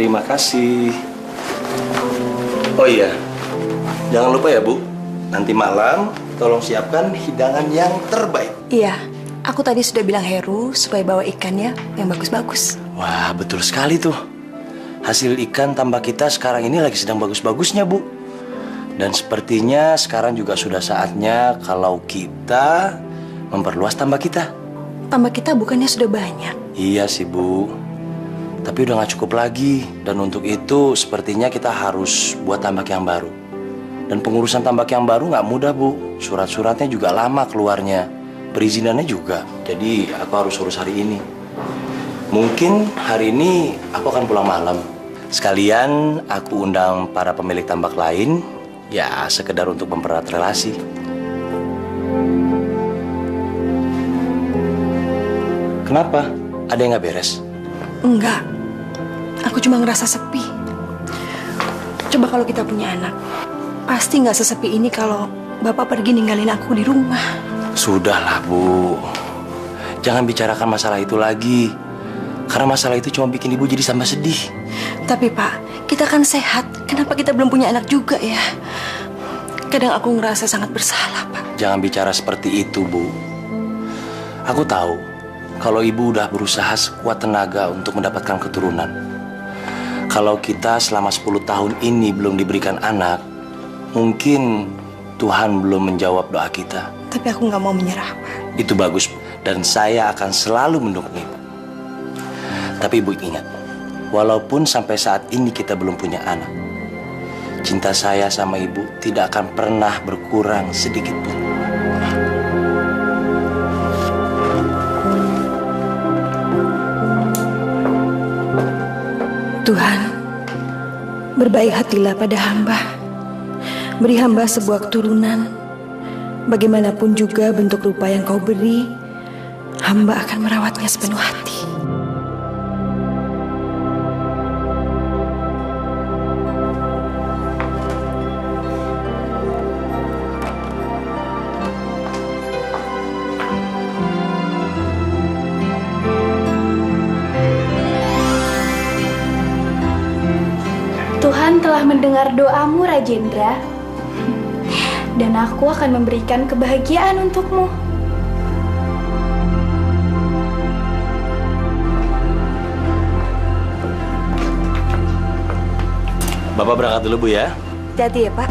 Terima kasih. Oh iya, jangan lupa ya Bu, nanti malam tolong siapkan hidangan yang terbaik. Iya, aku tadi sudah bilang Heru supaya bawa ikannya yang bagus-bagus. Wah, betul sekali tuh. Hasil ikan tambak kita sekarang ini lagi sedang bagus-bagusnya, Bu. Dan sepertinya sekarang juga sudah saatnya kalau kita memperluas tambak kita. Tambak kita bukannya sudah banyak? Iya sih, Bu. Tapi udah nggak cukup lagi. Dan untuk itu sepertinya kita harus buat tambak yang baru. Dan pengurusan tambak yang baru nggak mudah, Bu. Surat-suratnya juga lama keluarnya. Perizinannya juga. Jadi aku harus urus hari ini. Mungkin hari ini aku akan pulang malam. Sekalian aku undang para pemilik tambak lain. Ya, sekedar untuk mempererat relasi. Kenapa? Ada yang nggak beres? Enggak. Aku cuma ngerasa sepi. Coba kalau kita punya anak, pasti nggak sesepi ini kalau Bapak pergi ninggalin aku di rumah. Sudahlah, Bu. Jangan bicarakan masalah itu lagi. Karena masalah itu cuma bikin Ibu jadi tambah sedih. Tapi Pak, kita kan sehat. Kenapa kita belum punya anak juga ya? Kadang aku ngerasa sangat bersalah, Pak. Jangan bicara seperti itu, Bu. Aku tahu kalau Ibu udah berusaha sekuat tenaga untuk mendapatkan keturunan. Kalau kita selama 10 tahun ini belum diberikan anak, mungkin Tuhan belum menjawab doa kita. Tapi aku nggak mau menyerah, Pak. Itu bagus, dan saya akan selalu mendukung Ibu. Tapi Ibu ingat, walaupun sampai saat ini kita belum punya anak, cinta saya sama Ibu tidak akan pernah berkurang sedikit pun. Tuhan, berbaik hatilah pada hamba. Beri hamba sebuah keturunan. Bagaimanapun juga bentuk rupa yang kau beri, hamba akan merawatnya sepenuh hati. Tuhan telah mendengar doamu, Rajendra, dan aku akan memberikan kebahagiaan untukmu. Bapak berangkat dulu, Bu ya. Hati-hati ya, Pak.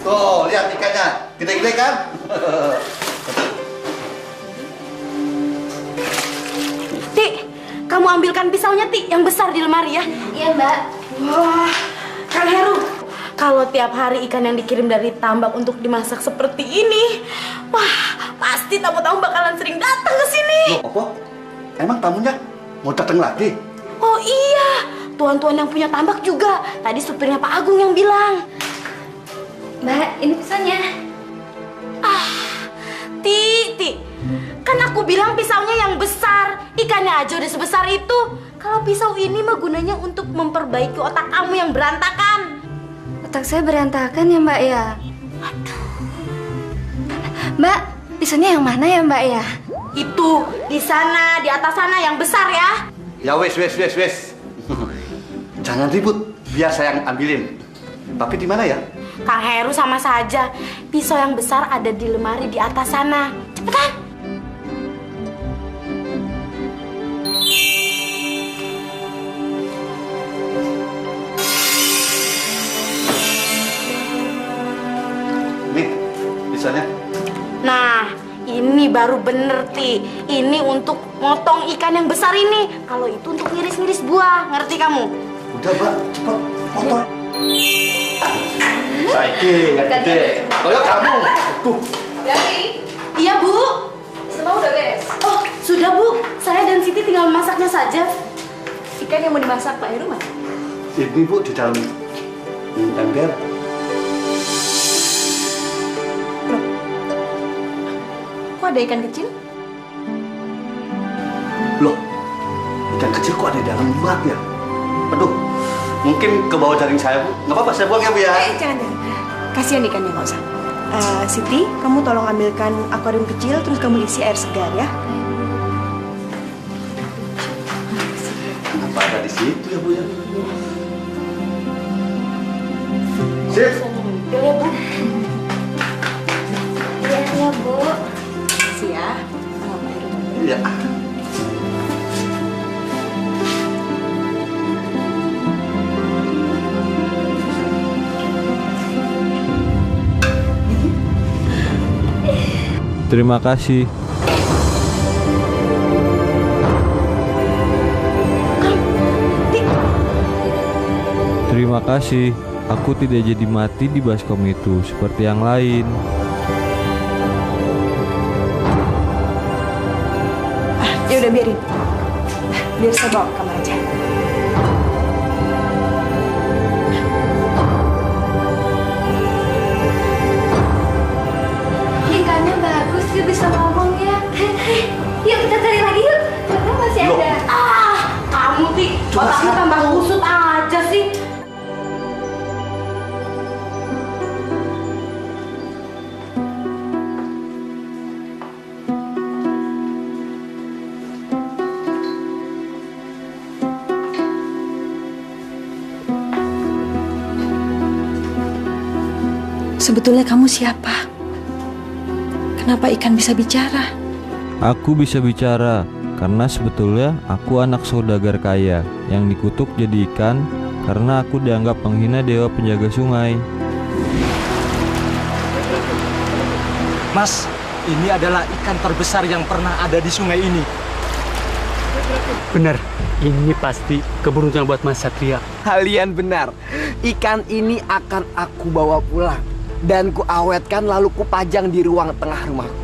Tuh, lihat ikannya. Gede-gede kan? Ti, kamu ambilkan pisaunya, Ti, yang besar di lemari ya. Iya, Mbak. Wah, Kang Heru, kalau tiap hari ikan yang dikirim dari tambak untuk dimasak seperti ini, wah, pasti tamu-tamu bakalan sering datang ke sini. Loh, apa? Emang tamunya mau datang lagi? Oh iya, tuan-tuan yang punya tambak juga. Tadi supirnya Pak Agung yang bilang. Mbak, ini pisaunya. Ti, kan aku bilang pisaunya yang besar. Ikannya aja udah sebesar itu. Kalau pisau ini mah gunanya untuk memperbaiki otak kamu yang berantakan. Otak saya berantakan ya, Mbak ya. Aduh. Mbak, pisaunya yang mana ya, Mbak ya? Itu di sana, di atas sana yang besar ya. Ya wes. Jangan ribut, biar saya yang ambilin. Tapi di mana ya? Kang Heru sama saja. Pisau yang besar ada di lemari di atas sana. Cepetan. Nih, pisaunya. Nah, ini baru bener, Ti. Ini untuk motong ikan yang besar ini. Kalau itu untuk ngiris-ngiris buah. Ngerti kamu? Udah, Mbak, cepat potong. Saiki, gede. Koyo kamu. Tuh. Dari. Iya, Bu. Semua udah beres? Oh, sudah, Bu. Saya dan Siti tinggal memasaknya saja. Ikan yang mau dimasak Pak Heru mana? Ini Bu di dalam ember. Kok ada ikan kecil? Loh, ikan kecil kok ada di dalam bak ya? Aduh, mungkin ke bawah jaring saya Bu. Nggak apa-apa, saya buang ya Bu ya. Jangan. Kasihan ikannya, nggak usah. Siti, kamu tolong ambilkan akuarium kecil, terus kamu isi air segar ya. Kenapa ada di situ ya Bu ya? Sip. Iya, Bu. Iya, Bu. Kasih ya. Sama Pak Heru. Iya. Terima kasih. Terima kasih. Aku tidak jadi mati di baskom itu seperti yang lain. Ya udah biarin. Biar saya bawa ke kamar aja. Ikannya bagus, dia bisa ngomong ya. Yuk kita cari lagi yuk. Karena masih Loh. ada. Ah, kamu sih otakmu tambah kusut aja sih. Sebetulnya kamu siapa? Kenapa ikan bisa bicara? Aku bisa bicara karena sebetulnya aku anak saudagar kaya yang dikutuk jadi ikan karena aku dianggap menghina dewa penjaga sungai. Mas, ini adalah ikan terbesar yang pernah ada di sungai ini. Benar, ini pasti keberuntungan buat Mas Satria. Kalian benar. Ikan ini akan aku bawa pulang dan kuawetkan lalu kupajang di ruang tengah rumahku.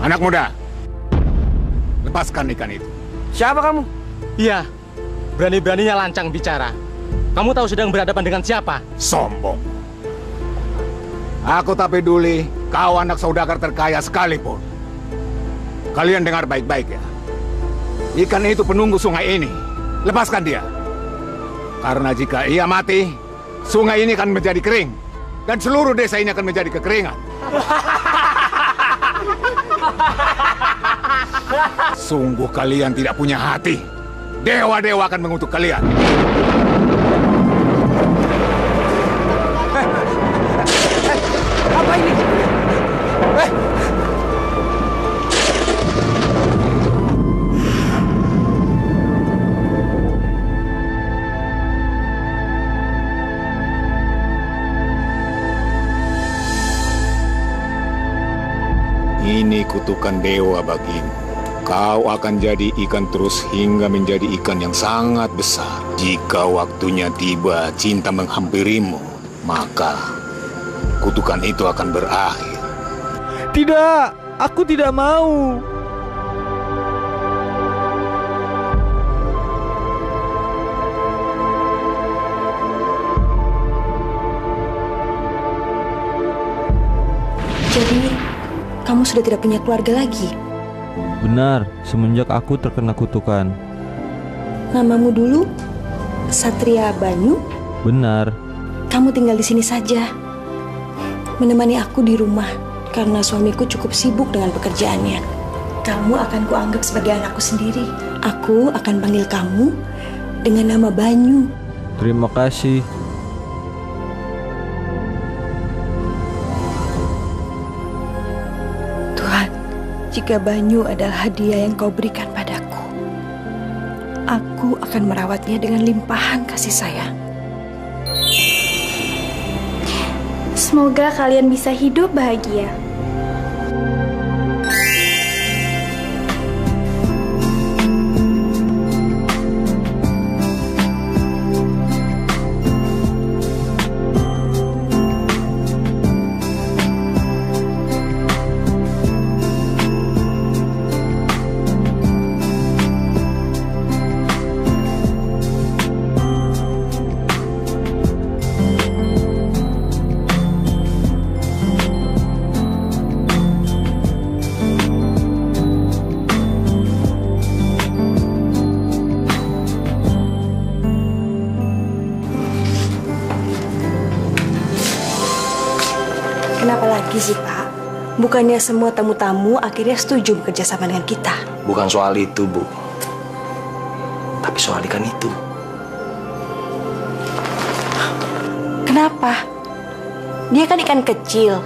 Anak muda, lepaskan ikan itu. Siapa kamu? Iya, berani-beraninya lancang bicara. Kamu tahu sedang berhadapan dengan siapa? Sombong. Aku tak peduli kau anak saudagar terkaya sekalipun. Kalian dengar baik-baik ya. Ikan itu penunggu sungai ini. Lepaskan dia. Karena jika ia mati, sungai ini akan menjadi kering. Dan seluruh desa ini akan menjadi kekeringan. Sungguh kalian tidak punya hati. Dewa-dewa akan mengutuk kalian. Apa ini? Ini kutukan dewa bagimu. Kau akan jadi ikan terus hingga menjadi ikan yang sangat besar. Jika waktunya tiba cinta menghampirimu, maka kutukan itu akan berakhir. Tidak, aku tidak mau. Jadi, kamu sudah tidak punya keluarga lagi? Benar, semenjak aku terkena kutukan. Namamu dulu Satria Banyu? Benar. Kamu tinggal di sini saja, menemani aku di rumah karena suamiku cukup sibuk dengan pekerjaannya. Kamu akan kuanggap sebagai anakku sendiri. Aku akan panggil kamu dengan nama Banyu. Terima kasih. Tuhan, jika Banyu adalah hadiah yang kau berikan padaku, aku akan merawatnya dengan limpahan kasih sayang. Semoga kalian bisa hidup bahagia. Bukannya semua tamu-tamu akhirnya setuju bekerja sama dengan kita. Bukan soal itu, Bu. Tapi soal ikan itu. Kenapa? Dia kan ikan kecil.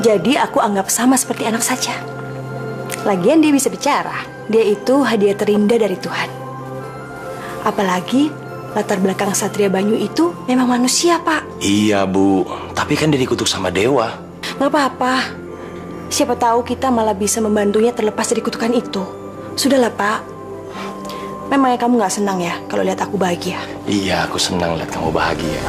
Jadi aku anggap sama seperti anak saja. Lagian dia bisa bicara. Dia itu hadiah terindah dari Tuhan. Apalagi latar belakang Satria Banyu itu memang manusia, Pak. Iya, Bu. Tapi kan dia dikutuk sama dewa. Gak apa-apa. Siapa tahu kita malah bisa membantunya terlepas dari kutukan itu. Sudahlah, Pak. Memangnya kamu gak senang ya kalau lihat aku bahagia? Iya, aku senang lihat kamu bahagia.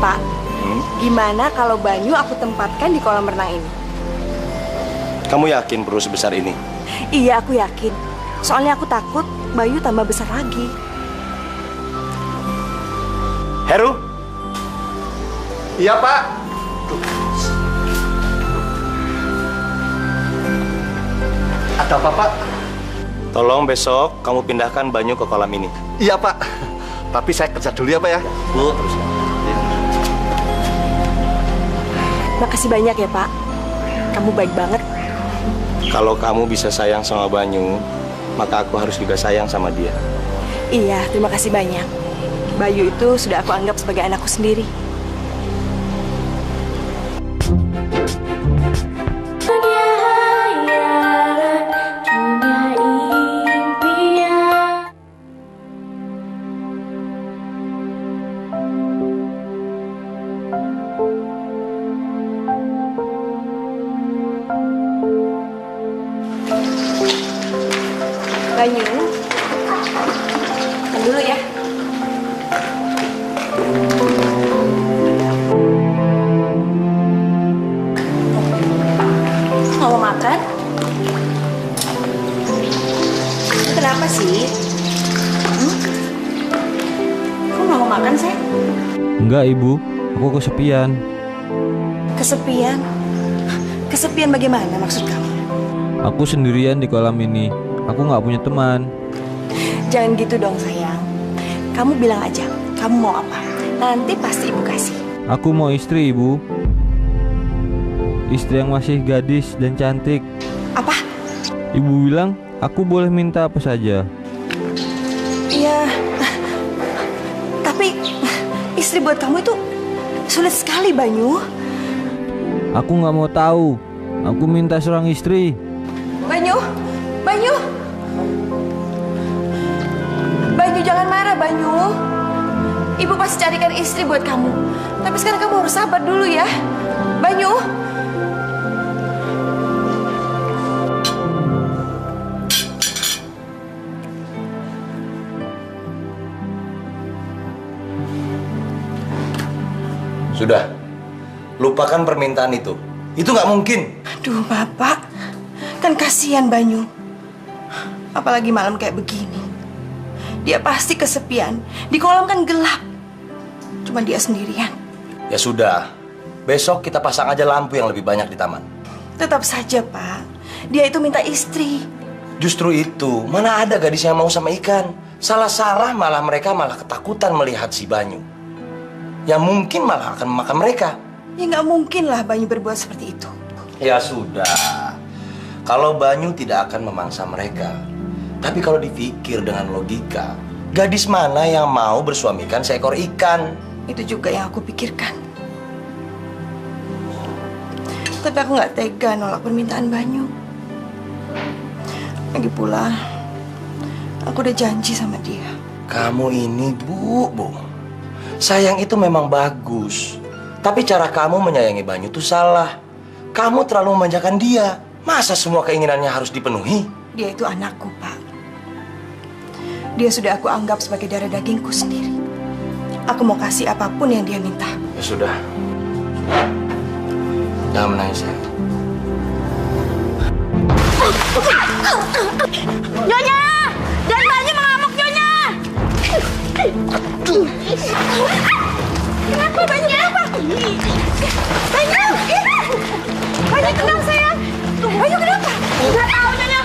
Pak, gimana kalau Banyu aku tempatkan di kolam renang ini? Kamu yakin perlu sebesar ini? Iya, aku yakin. Soalnya aku takut Bayu tambah besar lagi. Heru? Iya, Pak. Ada apa, Pak? Tolong besok kamu pindahkan Banyu ke kolam ini. Iya, Pak. Tapi saya kerja dulu ya, Pak ya. Bu, terus. Makasih banyak ya, Pak. Kamu baik banget. Kalau kamu bisa sayang sama Banyu, maka aku harus juga sayang sama dia. Iya, terima kasih banyak. Bayu itu sudah aku anggap sebagai anakku sendiri. Banyu, makan dulu ya. Mau makan? Kenapa sih? Kok nggak mau makan, Seh? Enggak, Ibu. Aku kesepian. Kesepian? Kesepian bagaimana maksud kamu? Aku sendirian di kolam ini. Aku nggak punya teman. Jangan gitu dong, sayang. Kamu bilang aja, kamu mau apa? Nanti pasti Ibu kasih. Aku mau istri, Ibu. Istri yang masih gadis dan cantik. Apa? Ibu bilang aku boleh minta apa saja. Iya. Tapi istri buat kamu itu sulit sekali, Banyu. Aku nggak mau tahu. Aku minta seorang istri. Banyu, Banyu, Banyu jangan marah, Banyu. Ibu pasti carikan istri buat kamu. Tapi sekarang kamu harus sabar dulu ya, Banyu. Sudah, lupakan permintaan itu. Itu nggak mungkin. Aduh, Bapak, kan kasihan Banyu. Apalagi malam kayak begini. Dia pasti kesepian. Di kolam kan gelap. Cuma dia sendirian. Ya sudah, besok kita pasang aja lampu yang lebih banyak di taman. Tetap saja, Pak. Dia itu minta istri. Justru itu, mana ada gadis yang mau sama ikan? Salah-salah malah mereka malah ketakutan melihat si Banyu. Yang mungkin malah akan memakan mereka. Ya nggak mungkin lah Banyu berbuat seperti itu. Ya sudah, kalau Banyu tidak akan memangsa mereka. Tapi kalau dipikir dengan logika, gadis mana yang mau bersuamikan seekor ikan? Itu juga yang aku pikirkan. Tapi aku nggak tega nolak permintaan Banyu. Lagi pula, aku udah janji sama dia. Kamu ini, Bu. Sayang itu memang bagus. Tapi cara kamu menyayangi Banyu itu salah. Kamu terlalu memanjakan dia. Masa semua keinginannya harus dipenuhi? Dia itu anakku, Pak. Dia sudah aku anggap sebagai darah dagingku sendiri. Aku mau kasih apapun yang dia minta. Ya Sudah. Jangan menangis ya. Nyonya! Dan Banyu mengamuk Nyonya! Kenapa Banyu? Kenapa? Banyu! Banyu tenang sayang! Banyu kenapa? Nggak tahu Nyonya!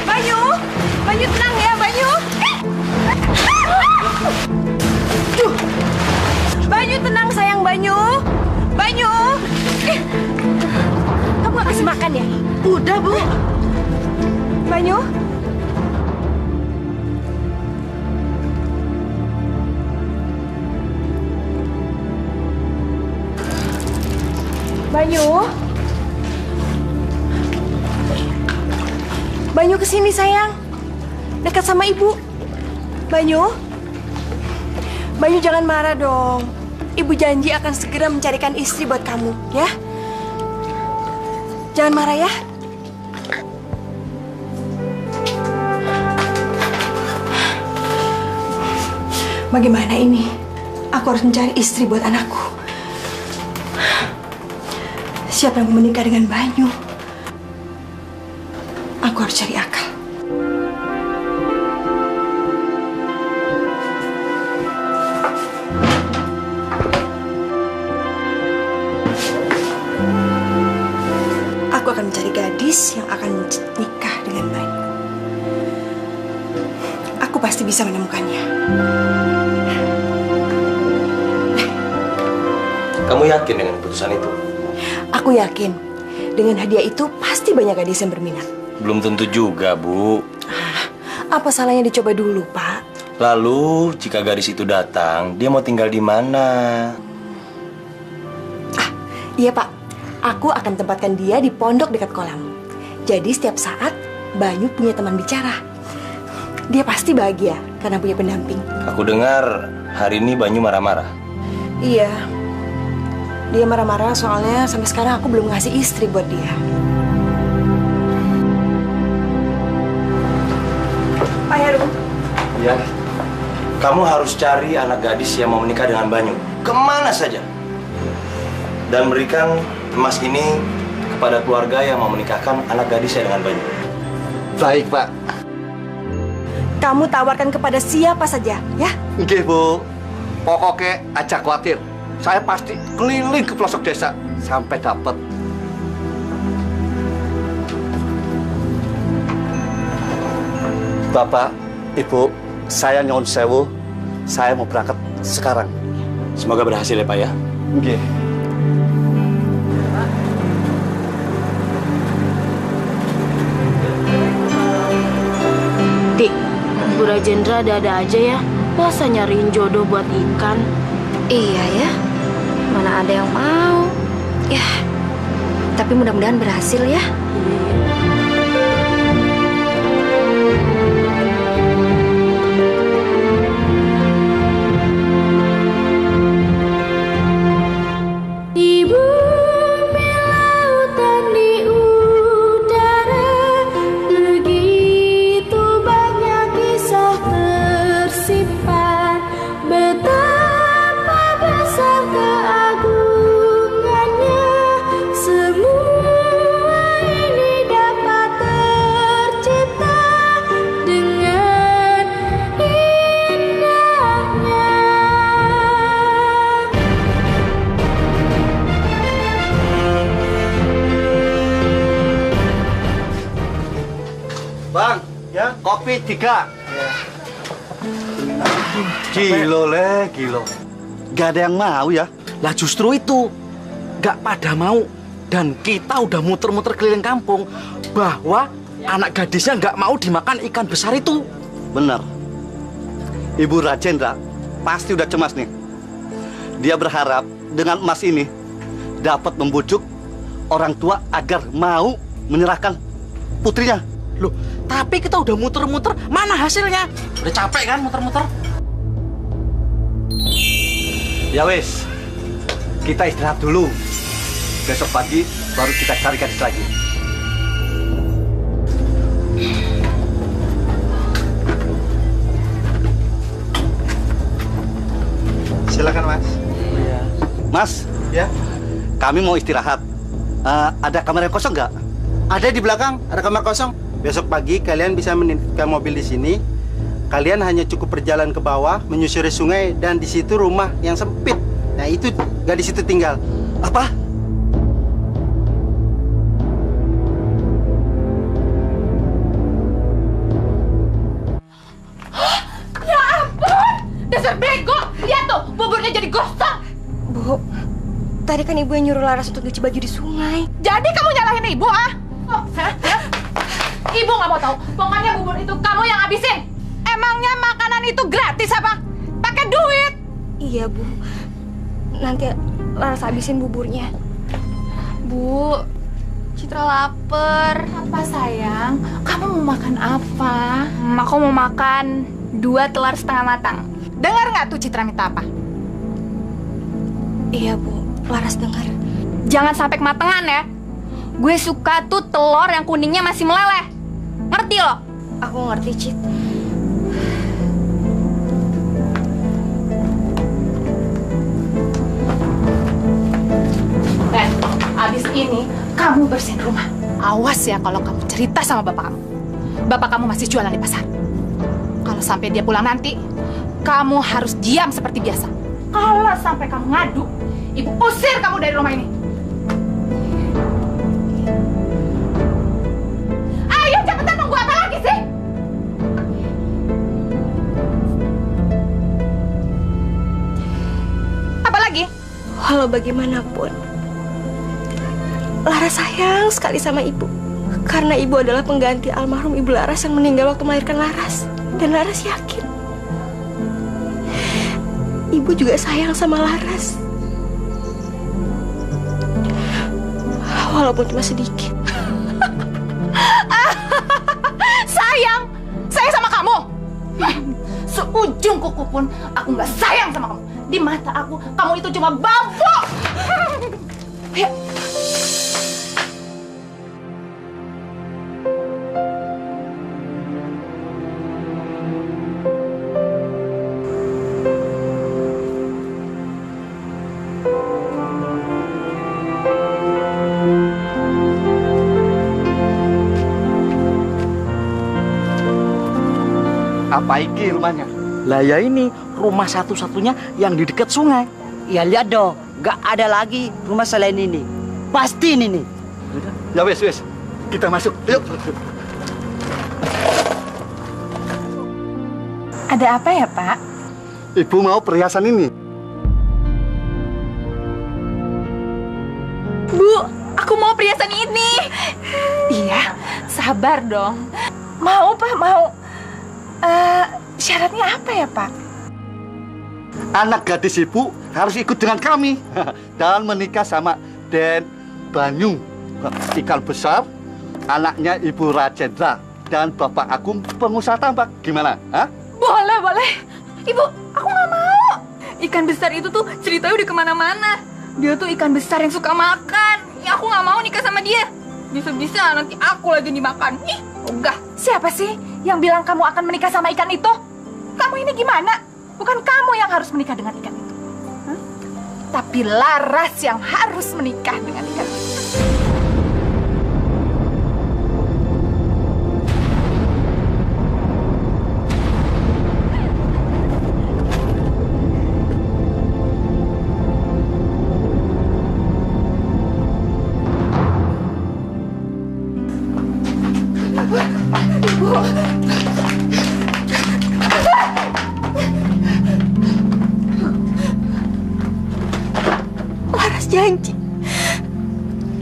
Banyu! Banyu tenang ya Banyu! Banyu tenang sayang Banyu! Banyu! Kamu gak kasih makan ya? Udah Bu. Banyu? Banyu? Banyu kesini sayang. Dekat sama ibu. Banyu? Banyu jangan marah dong. Ibu janji akan segera mencarikan istri buat kamu, ya? Jangan marah ya. Bagaimana ini? Aku harus mencari istri buat anakku. Siapa yang mau menikah dengan Banyu? Aku harus cari akal. Aku akan mencari gadis yang akan nikah dengan Banyu. Aku pasti bisa menemukannya. Kamu yakin dengan keputusan itu? Aku yakin dengan hadiah itu pasti banyak gadis yang berminat. Belum tentu juga, Bu. Apa salahnya dicoba dulu, Pak? Lalu, jika gadis itu datang, dia mau tinggal di mana? Iya, Pak. Aku akan tempatkan dia di pondok dekat kolam. Jadi setiap saat Banyu punya teman bicara. Dia pasti bahagia karena punya pendamping. Aku dengar hari ini Banyu marah-marah. Iya. Dia marah-marah soalnya sampai sekarang aku belum ngasih istri buat dia. Pak Heru. Ya. Kamu harus cari anak gadis yang mau menikah dengan Banyu. Kemana saja. Dan berikan emas ini kepada keluarga yang mau menikahkan anak gadisnya dengan Banyu. Baik, Pak. Kamu tawarkan kepada siapa saja, ya? Nggih, Bu. Pokoknya aja khawatir. Saya pasti keliling ke pelosok desa sampai dapat. Bapak, Ibu, saya nyuwun sewu. Saya mau berangkat sekarang. Semoga berhasil ya, Pak ya. Nggih. Dik, Bu Rajendra ada-ada aja ya. Masa nyariin jodoh buat ikan? Iya ya, mana ada yang mau. Ya, tapi mudah-mudahan berhasil ya. Di bumi, lautan, di udara, begitu banyak kisah tersimpan. Betapa besar keagungannya, semua ini dapat tercipta dengan indahnya. Bang, ya, kopi 3. Gilo le, gilo. Gak ada yang mau ya? Lah justru itu gak pada mau. Dan kita udah muter-muter keliling kampung bahwa anak gadisnya gak mau dimakan ikan besar itu. Benar. Ibu Rajendra pasti udah cemas nih. Dia berharap dengan emas ini dapat membujuk orang tua agar mau menyerahkan putrinya. Loh, tapi kita udah muter-muter, mana hasilnya? Udah capek kan muter-muter? Ya wes, kita istirahat dulu. Besok pagi baru kita cari gadis lagi. Silakan, Mas. Iya. Mas, Ya, kami mau istirahat. Ada kamar yang kosong nggak? ada di belakang, ada kamar kosong. Besok pagi kalian bisa menitipkan mobil di sini. Kalian hanya cukup berjalan ke bawah, menyusuri sungai, dan di situ rumah yang sempit. Nah, itu gadis itu tinggal. Apa? Ya ampun! Dasar bego! Lihat tuh, buburnya jadi gosong. Bu, tadi kan ibu yang nyuruh Laras untuk nyuci baju di sungai. Jadi kamu nyalahin ibu, ah? Oh, hah? Ibu nggak mau tahu. Pokoknya bubur itu kamu yang habisin. Emangnya makanan itu gratis apa? Pakai duit. Iya, Bu. Nanti Laras habisin buburnya. Bu, Citra lapar. Apa sayang? Kamu mau makan apa? Aku mau makan 2 telur setengah matang. Dengar nggak tuh Citra minta apa? Iya, Bu. Laras dengar. Jangan sampai kematangan ya. Gue suka tuh telur yang kuningnya masih meleleh. Ngerti lo? Aku ngerti, Cit. Abis ini kamu bersihin rumah. Awas ya kalau kamu cerita sama bapak kamu. Bapak kamu masih jualan di pasar. Kalau sampai dia pulang nanti, kamu harus diam seperti biasa. Kalau sampai kamu ngadu, ibu usir kamu dari rumah ini. Ayo cepetan, nunggu apa lagi sih? Apa lagi? Walau bagaimanapun, Laras sayang sekali sama ibu. Karena ibu adalah pengganti almarhum ibu Laras yang meninggal waktu melahirkan Laras. Dan Laras yakin ibu juga sayang sama Laras. Walaupun cuma sedikit. Sayang? Sayang sama kamu? Seujung kuku pun aku nggak sayang sama kamu. Di mata aku, kamu itu cuma bambu. Ayo. Apa iki rumahnya? Lah ya ini rumah satu-satunya yang di dekat sungai. Ya lihat dong, gak ada lagi rumah selain ini. Pasti ini nih. Ya wes, kita masuk. Yuk. Ada apa ya, Pak? Ibu mau perhiasan ini? Bu, aku mau perhiasan ini. Iya, sabar dong. Mau, Pak, mau. Syaratnya apa ya, Pak? Anak gadis ibu harus ikut dengan kami dan menikah sama Den Banyu, ikan besar, anaknya Ibu Rajendra dan Bapak Agung pengusaha tambak. Gimana? Hah? Boleh, boleh. Ibu, aku nggak mau. Ikan besar itu tuh ceritanya udah kemana-mana. Dia tuh ikan besar yang suka makan. Ya aku nggak mau nikah sama dia. Bisa-bisa nanti aku lagi dimakan. Ih, enggak. Siapa sih yang bilang kamu akan menikah sama ikan itu? Kamu ini gimana? Bukan kamu yang harus menikah dengan ikan itu. Hah? Tapi Laras yang harus menikah dengan ikan itu. Laras janji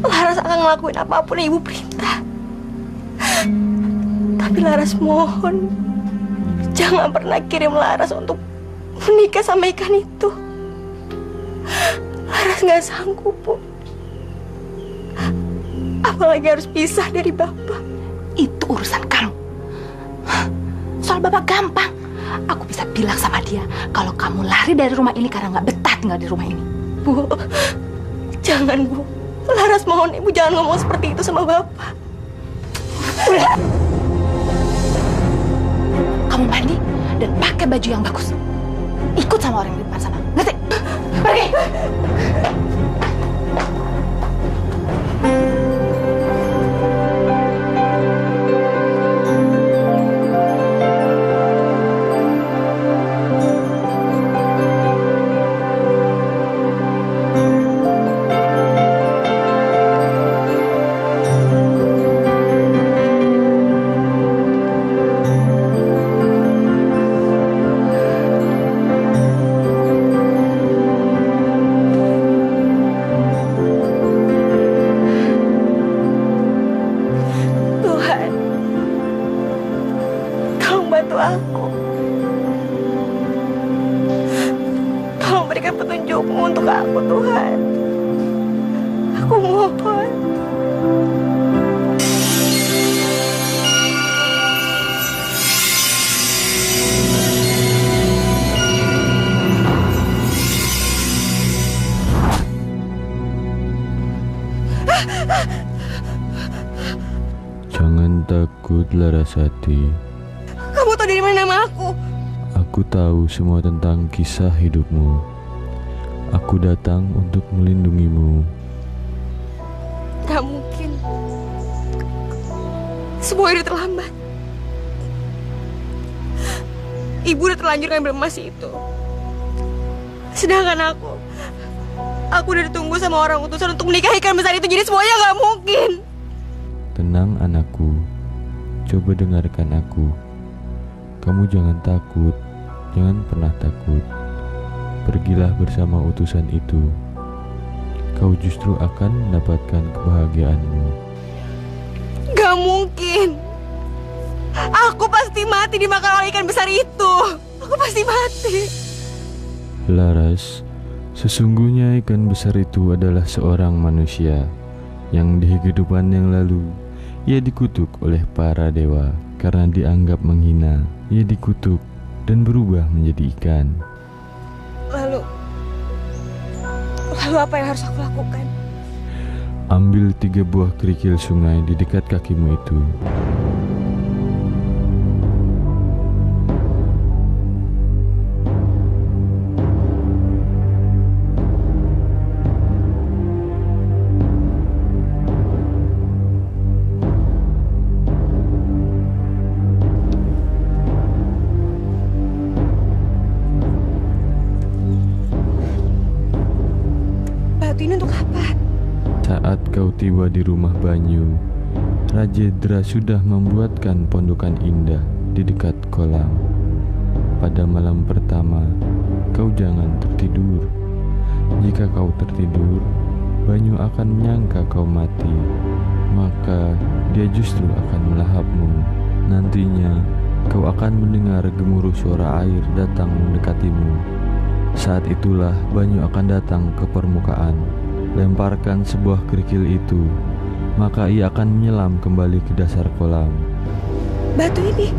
Laras akan ngelakuin apapun yang ibu perintah. Tapi Laras mohon, jangan pernah kirim Laras untuk menikah sama ikan itu. Laras nggak sanggup, Bu. Apalagi harus pisah dari Bapak. Itu urusan kamu. Soal Bapak gampang. Aku bisa bilang sama dia kalau kamu lari dari rumah ini karena nggak betah tinggal di rumah ini. Bu, jangan, Bu. Laras mohon Ibu jangan ngomong seperti itu sama Bapak. Kamu mandi dan pakai baju yang bagus. Ikut sama orang di depan sana. Ngerti? Pergi! Untuk aku, Tuhan. Aku mohon. Jangan takut, Larasati. Kamu tahu dari mana nama aku? Aku tahu semua tentang kisah hidupmu. Aku datang untuk melindungimu. Gak mungkin. Semua udah terlambat. Ibu udah terlanjur ngambil emas itu. Sedangkan aku udah ditunggu sama orang utusan untuk menikahi ikan besar itu. Jadi semuanya gak mungkin. Tenang anakku, coba dengarkan aku. Kamu jangan takut, jangan pernah takut. Pergilah bersama utusan itu. Kau justru akan mendapatkan kebahagiaanmu. Gak mungkin. Aku pasti mati dimakan oleh ikan besar itu. Aku pasti mati. Laras, sesungguhnya ikan besar itu adalah seorang manusia yang di kehidupan yang lalu ia dikutuk oleh para dewa karena dianggap menghina. Ia dikutuk dan berubah menjadi ikan. Lalu apa yang harus aku lakukan? Ambil 3 buah kerikil sungai di dekat kakimu itu. Ini untuk apa? Saat kau tiba di rumah Banyu, Rajedra sudah membuatkan pondokan indah di dekat kolam. Pada malam pertama, kau jangan tertidur. Jika kau tertidur, Banyu akan menyangka kau mati. Maka dia justru akan melahapmu. Nantinya, kau akan mendengar gemuruh suara air datang mendekatimu. Saat itulah Banyu akan datang ke permukaan. Lemparkan sebuah kerikil itu, maka ia akan menyelam kembali ke dasar kolam. Batu ini?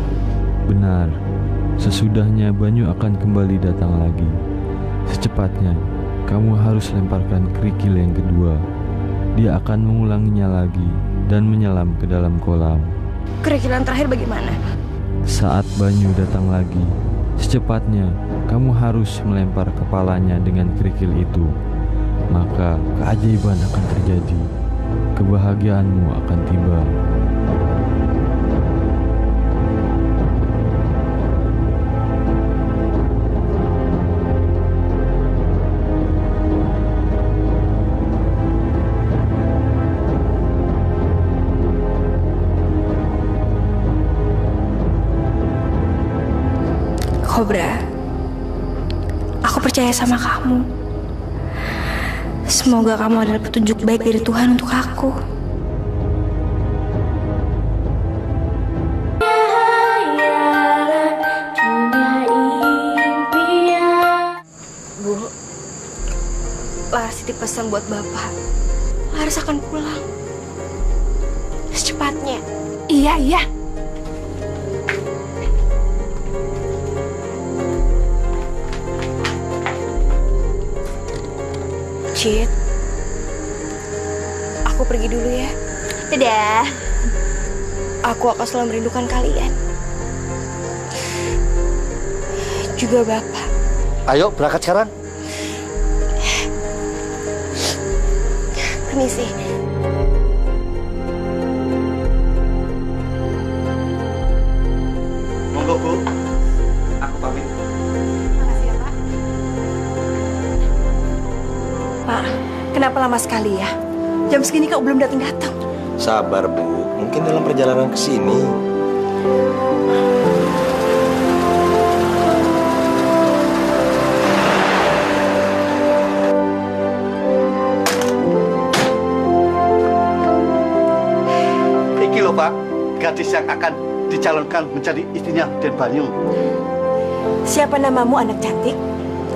Benar. Sesudahnya Banyu akan kembali datang lagi. Secepatnya, kamu harus lemparkan kerikil yang kedua. Dia akan mengulanginya lagi dan menyelam ke dalam kolam. Kerikil yang terakhir bagaimana? Saat Banyu datang lagi, secepatnya kamu harus melempar kepalanya dengan kerikil itu. Maka keajaiban akan terjadi. Kebahagiaanmu akan tiba. Kobra, aku percaya sama kamu. Semoga kamu adalah petunjuk baik dari Tuhan untuk aku. Bu, Laras titip pesan buat Bapak. Laras akan pulang secepatnya. Iya. Cid, aku pergi dulu ya. Dadah. Aku akan selalu merindukan kalian. Juga Bapak. Ayo berangkat sekarang. Permisi. Monggo Bu, aku pamit. Makasih ya, Pak. Pak, kenapa lama sekali ya? Jam segini kok belum datang-datang? Sabar, Bu. Mungkin dalam perjalanan ke sini. Iki loh Pak, gadis yang akan dicalonkan menjadi istrinya Den Banyu. Siapa namamu anak cantik?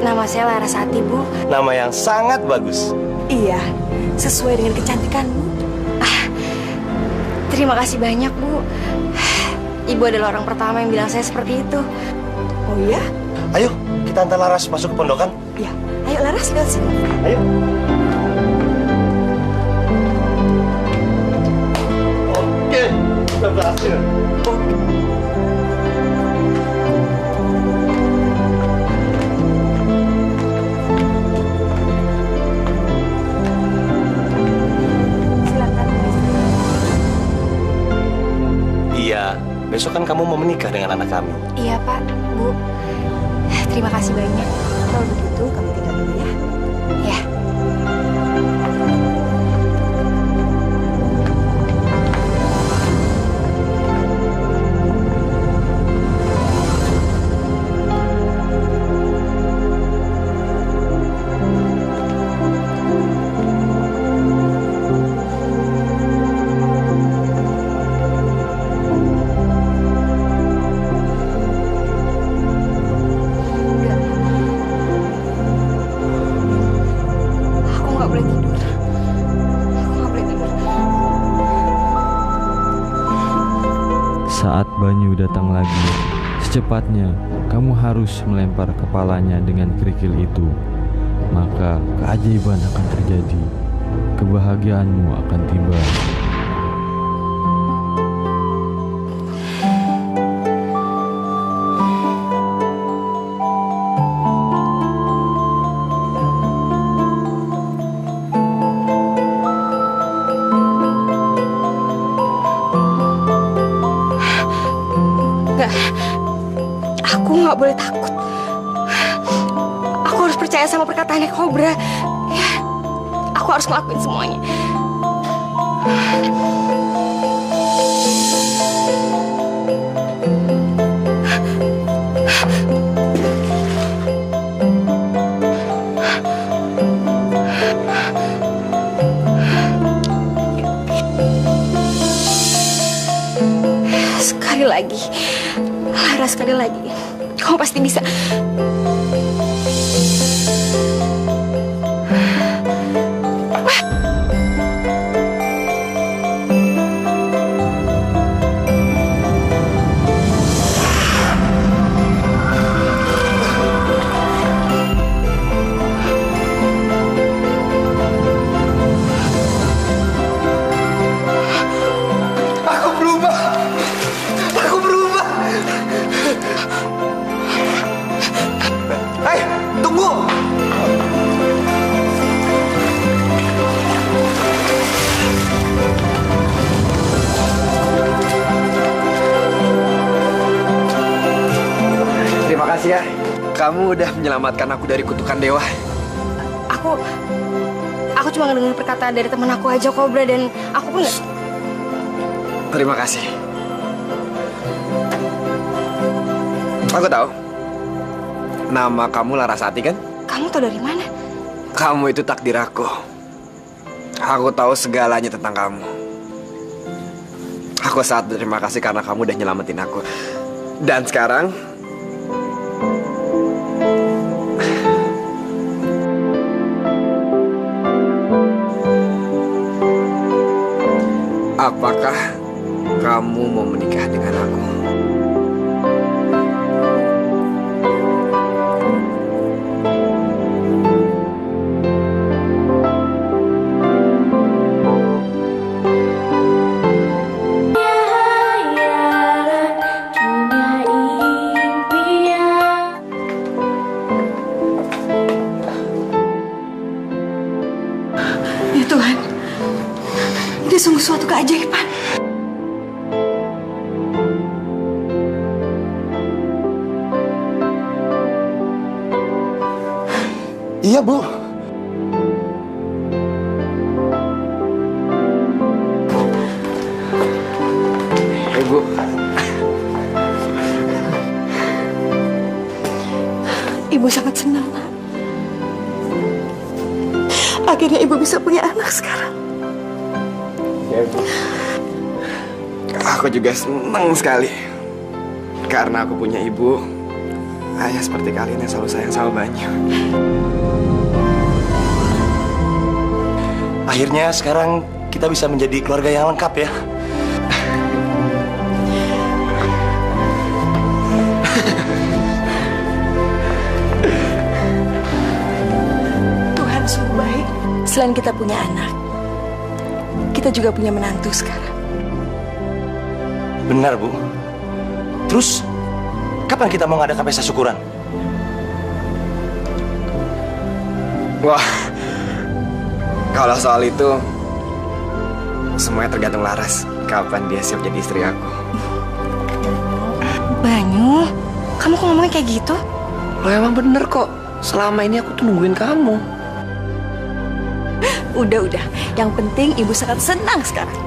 Nama saya Larasati, Bu. Nama yang sangat bagus. Iya, sesuai dengan kecantikanmu. Terima kasih banyak, Bu. Ibu adalah orang pertama yang bilang saya seperti itu. Oh iya? Ayo, kita antar Laras masuk ke pondokan. Iya. Ayo Laras, ke sini. Ayo. Oke, sudah berhasil. Iya, besok kan kamu mau menikah dengan anak kami. Iya, Pak, Bu. Terima kasih banyak. Kalau begitu, kami tinggal dulu ya. Ya. Aku nggak boleh tidur. Aku nggak boleh tidur. Saat Banyu datang lagi, secepatnya kamu harus melempar kepalanya dengan kerikil itu. Maka keajaiban akan terjadi. Kebahagiaanmu akan tiba. Nggak. Aku nggak boleh takut. Aku harus percaya sama perkataannya Cobra. Ya, aku harus ngelakuin semuanya. Sekali lagi, Lara, sekali lagi. Kamu pasti bisa. Aku berubah. Aku berubah. Hei, tunggu. Terima kasih ya. Kamu udah menyelamatkan aku dari kutukan dewa. Aku cuma ngedengar perkataan dari teman aku aja, Cobra, dan aku pun nggak. Terima kasih. Aku tahu. Nama kamu Larasati kan? Kamu tahu dari mana? Kamu itu takdir aku. Aku tahu segalanya tentang kamu. Aku sangat berterima kasih karena kamu udah nyelamatin aku. Dan sekarang apakah kamu mau menikah dengan aku? Ya Tuhan, Ini sungguh suatu keajaiban. Iya, Bu. Ibu, Ibu sangat senang, Nak. Akhirnya Ibu bisa punya anak sekarang. ya Bu. Aku juga senang sekali. Karena aku punya ibu, ayah seperti kalian yang selalu sayang sama Banyu. Akhirnya sekarang kita bisa menjadi keluarga yang lengkap ya. Tuhan sungguh baik. Selain kita punya anak, kita juga punya menantu sekarang. Benar, Bu. Terus, kapan kita mau ngadakan pesta syukuran? Wah, kalau soal itu, semuanya tergantung Laras. Kapan dia siap jadi istri aku. Banyu, kamu kok ngomongnya kayak gitu? Lo emang bener kok. Selama ini aku tuh nungguin kamu. Udah. Yang penting Ibu sangat senang sekarang.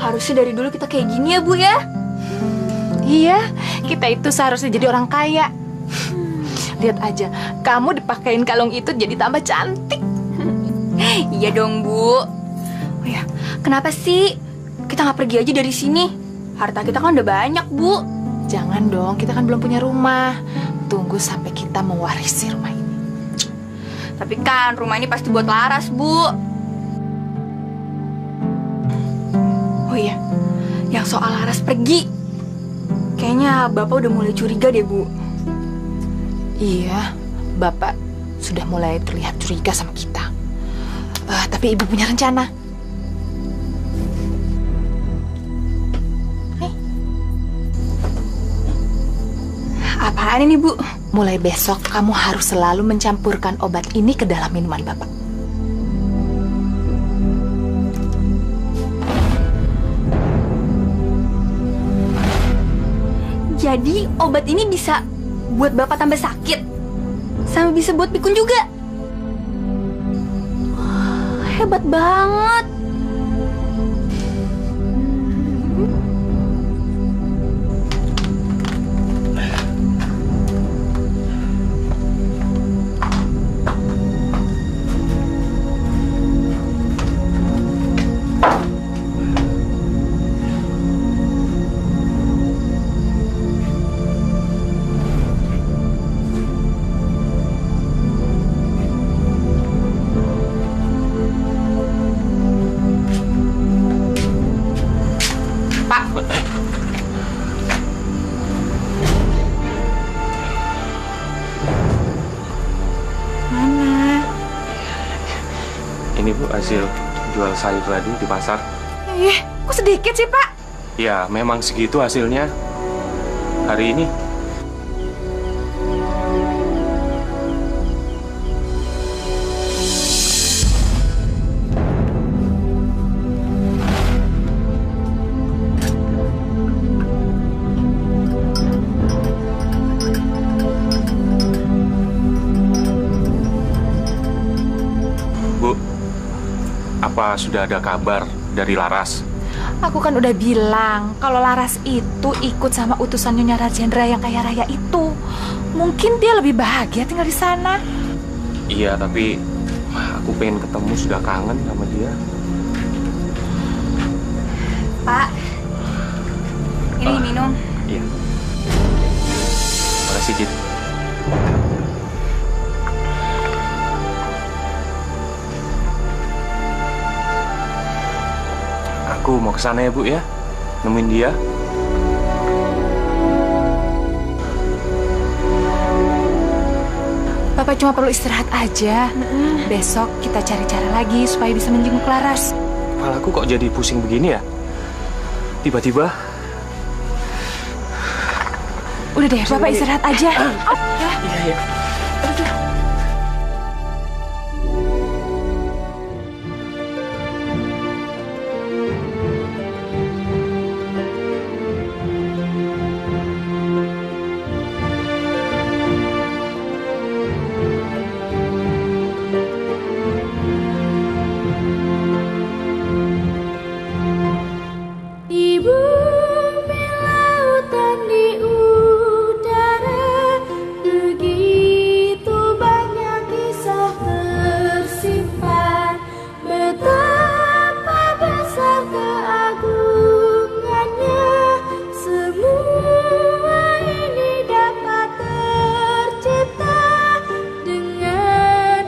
Harusnya dari dulu kita kayak gini ya, Bu ya? Iya, kita itu seharusnya jadi orang kaya. Lihat aja, kamu dipakein kalung itu jadi tambah cantik. Iya dong, Bu. Oh ya, kenapa sih kita nggak pergi aja dari sini? Harta kita kan udah banyak, Bu. Jangan dong, kita kan belum punya rumah. Tunggu sampai kita mewarisi rumah ini. Tapi kan rumah ini pasti buat Laras, Bu. Oh iya, yang soal Laras pergi, kayaknya Bapak udah mulai curiga deh, Bu. Iya, Bapak sudah mulai terlihat curiga sama kita. Tapi Ibu punya rencana. Apaan ini, Bu? Mulai besok kamu harus selalu mencampurkan obat ini ke dalam minuman Bapak. Jadi obat ini bisa buat Bapak tambah sakit, sama bisa buat pikun juga. Wah, hebat banget. Ini Bu hasil jual sayur tadi di pasar. Kok sedikit sih Pak? Ya memang segitu hasilnya hari ini. Apa sudah ada kabar dari Laras? Aku kan udah bilang kalau Laras itu ikut sama utusan Nyonya Rajendra yang kaya raya itu. Mungkin dia lebih bahagia tinggal di sana. Iya, tapi aku pengen ketemu, sudah kangen sama dia. Pak, ini minum. Iya. Makasih, Cid. Aku mau ke sana ya, Bu ya. Nemuin dia. Bapak cuma perlu istirahat aja. Besok kita cari cara lagi supaya bisa menjenguk Laras. Kepalaku kok jadi pusing begini ya? Tiba-tiba. Udah deh, Bapak istirahat aja. Iya, iya. Di bumi, lautan, di udara, begitu banyak kisah tersimpan. Betapa besar keagungannya, semua ini dapat tercipta dengan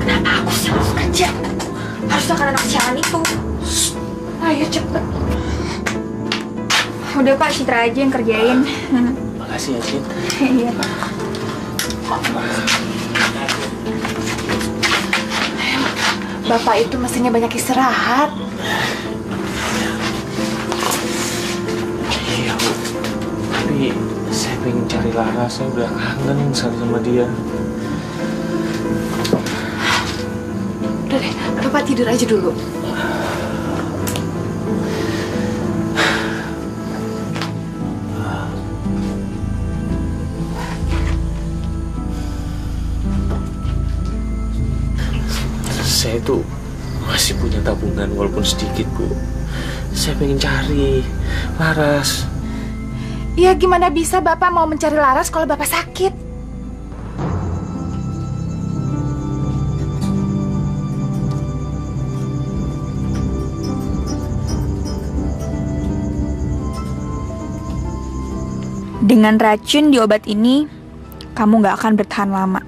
Kenapa aku selalu aja? Harusnya kan anak sialan itu. Ayo cepet. Udah Pak, Citra aja yang kerjain. Makasih ya, Cid. Iya Pak. Bapak itu mestinya banyak istirahat. Iya, Bu. Tapi saya pengen cari Laras, saya udah kangen sekali sama dia. Udah deh, Bapak tidur aja dulu. Saya tuh masih punya tabungan walaupun sedikit, Bu. Saya pengen cari Laras. Ya gimana bisa Bapak mau mencari Laras kalau Bapak sakit? Dengan racun di obat ini, kamu gak akan bertahan lama.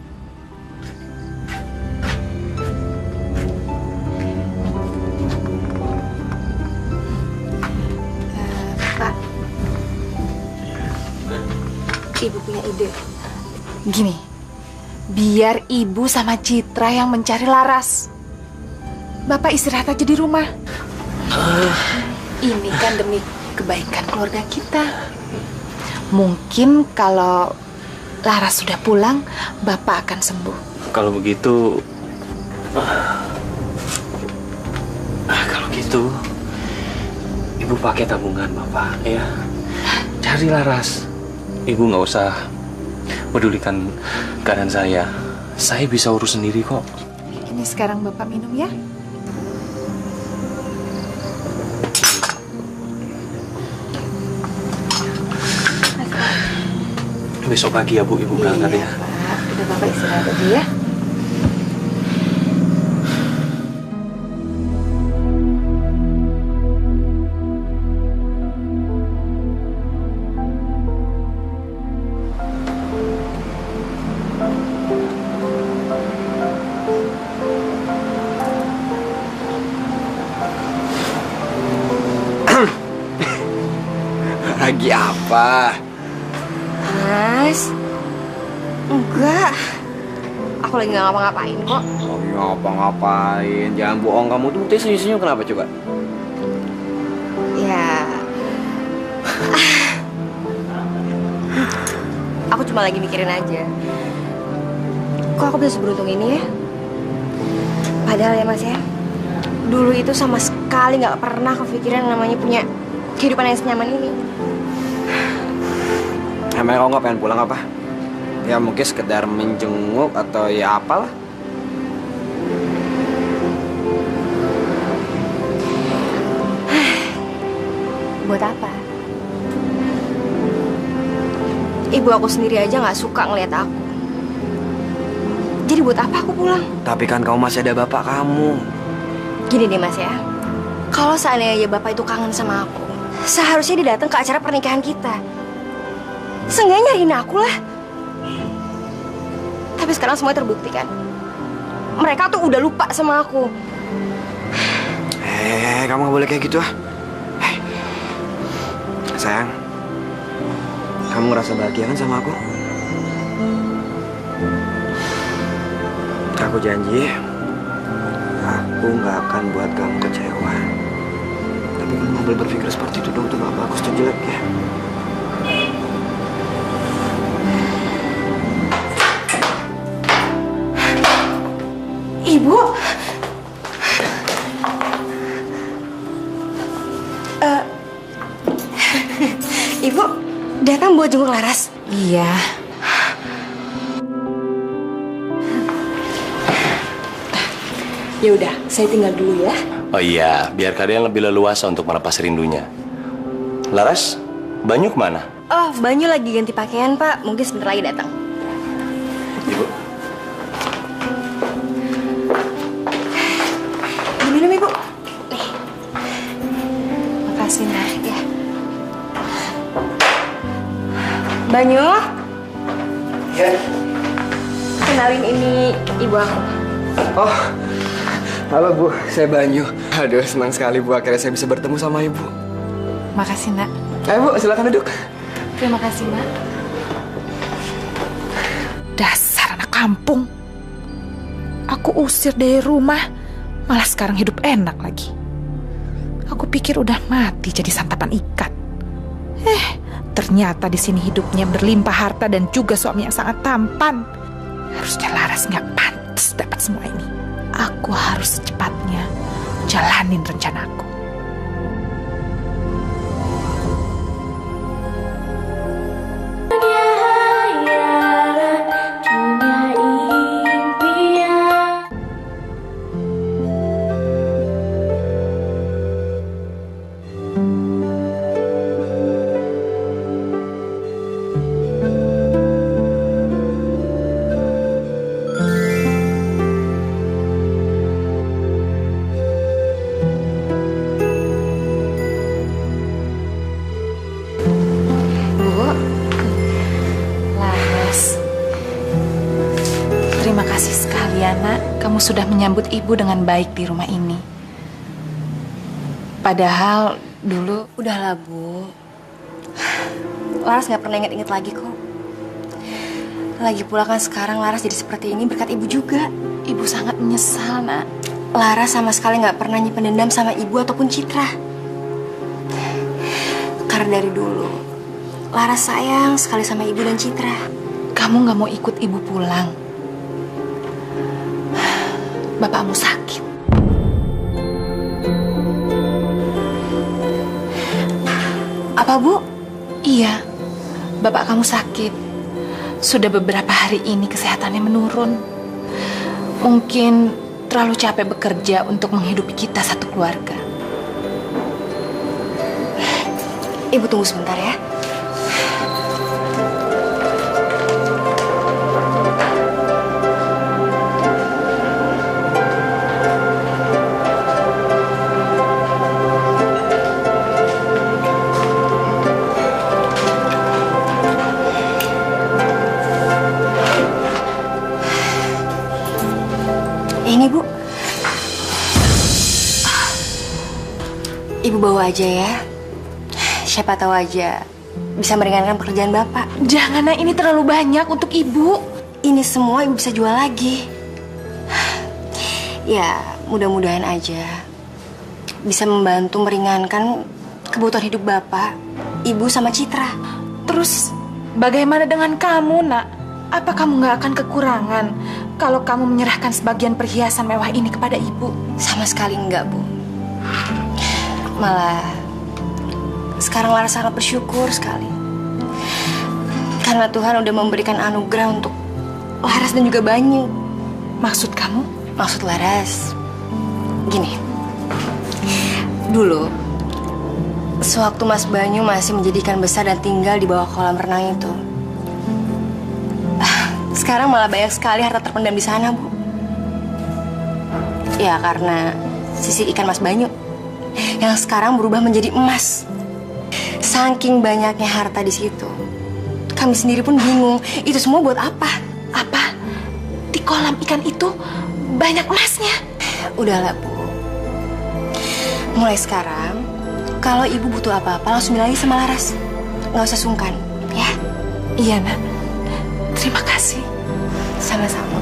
Pak, Ibu punya ide. Gini, biar Ibu sama Citra yang mencari Laras. Bapak istirahat aja di rumah. Ini kan demi kebaikan keluarga kita. Mungkin kalau Laras sudah pulang, Bapak akan sembuh. Kalau begitu, kalau gitu, Ibu pakai tabungan Bapak ya. Cari Laras. Ibu nggak usah pedulikan keadaan saya. Saya bisa urus sendiri kok. Ini sekarang Bapak minum ya. Besok pagi ya Bu, Ibu berangkat ya. Pak, udah Bapak istirahat aja ya. Lagi apa? Mas, enggak. Aku lagi nggak ngapa-ngapain kok. Lagi ngapa-ngapain? Jangan bohong kamu tuh. Teh senyum-senyum kenapa coba? Ya, aku cuma lagi mikirin aja. Kok aku bisa seberuntung ini ya? Padahal ya Mas ya, dulu itu sama sekali nggak pernah kepikiran namanya punya kehidupan yang senyaman ini. Emangnya kau nggak pengen pulang apa? Ya mungkin sekedar menjenguk atau ya apalah. Buat apa? Ibu aku sendiri aja nggak suka ngeliat aku. Jadi buat apa aku pulang? Tapi kan kamu masih ada bapak kamu. Gini deh Mas ya, kalau seandainya bapak itu kangen sama aku, seharusnya dia datang ke acara pernikahan kita. Seenggaknya nyariin aku lah. Tapi sekarang semua terbukti kan. Mereka tuh udah lupa sama aku. Kamu gak boleh kayak gitu ah. Sayang, kamu ngerasa bahagia kan sama aku? Aku janji, aku gak akan buat kamu kecewa. Tapi kamu gak boleh berpikir seperti itu dong, itu gak bagus dan jelek ya. Ibu, Ibu datang buat jenguk Laras? Iya. Ya udah, saya tinggal dulu ya. Oh iya, biar kalian lebih leluasa untuk melepas rindunya. Laras, Banyu kemana? Oh, Banyu lagi ganti pakaian, Pak. Mungkin sebentar lagi datang. Ibu. Diminum, Ibu. Nih. Makasih, Nak. Ya. Banyu. Ya. Kenalin ini ibu aku. Oh, halo Bu, saya Banyu. Aduh, senang sekali Bu, akhirnya saya bisa bertemu sama Ibu. Makasih, Nak. Ayo Bu, silakan duduk. Terima kasih, Nak. Dasar anak kampung. Aku usir dari rumah, malah sekarang hidup enak lagi. Aku pikir udah mati jadi santapan ikan. Ternyata di sini hidupnya berlimpah harta dan juga suami yang sangat tampan. Harusnya Laras nggak pantas dapat semua ini. Aku harus secepatnya jalanin rencanaku. Terima kasih sekali ya, Nak. Kamu sudah menyambut Ibu dengan baik di rumah ini. Padahal dulu... Udahlah, Bu. Laras nggak pernah inget-inget lagi kok. Lagi pula kan sekarang Laras jadi seperti ini berkat Ibu juga. Ibu sangat menyesal, Nak. Laras sama sekali nggak pernah nyimpen dendam sama Ibu ataupun Citra. Karena dari dulu, Laras sayang sekali sama Ibu dan Citra. Kamu nggak mau ikut Ibu pulang? Bapakmu sakit. Apa, Bu? Iya, bapak kamu sakit. Sudah beberapa hari ini kesehatannya menurun. Mungkin terlalu capek bekerja untuk menghidupi kita satu keluarga. Ibu tunggu sebentar ya. Ini, Bu. Ibu bawa aja ya. Siapa tahu aja bisa meringankan pekerjaan Bapak. Jangan, Nak, ini terlalu banyak untuk Ibu. Ini semua Ibu bisa jual lagi. Ya, mudah-mudahan aja bisa membantu meringankan kebutuhan hidup Bapak, Ibu sama Citra. Terus bagaimana dengan kamu, Nak? Apa kamu nggak akan kekurangan kalau kamu menyerahkan sebagian perhiasan mewah ini kepada ibu? Sama sekali enggak, Bu. Malah sekarang Laras sangat bersyukur sekali. Karena Tuhan udah memberikan anugerah untuk Laras dan juga Banyu. Maksud kamu? Maksud Laras, gini. Dulu, sewaktu Mas Banyu masih menjadi ikan besar dan tinggal di bawah kolam renang itu, sekarang malah banyak sekali harta terpendam di sana, Bu. Ya, karena sisi ikan Mas Banyu yang sekarang berubah menjadi emas. Saking banyaknya harta di situ, kami sendiri pun bingung, itu semua buat apa? Apa? Di kolam ikan itu banyak emasnya? Udahlah, Bu. Mulai sekarang, kalau Ibu butuh apa-apa, langsung bilang aja sama Laras. Nggak usah sungkan, ya? Iya, Nak. Terima kasih. Sama-sama.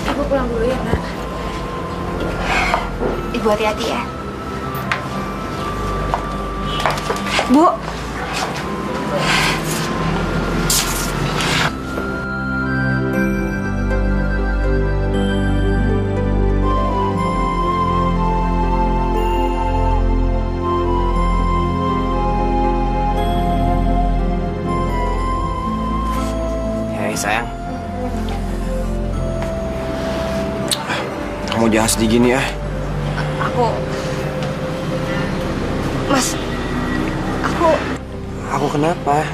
Ibu pulang dulu ya, Nak. Ibu hati-hati ya. Bu. Sayang, kamu jangan sedih gini ya. Mas, Aku kenapa?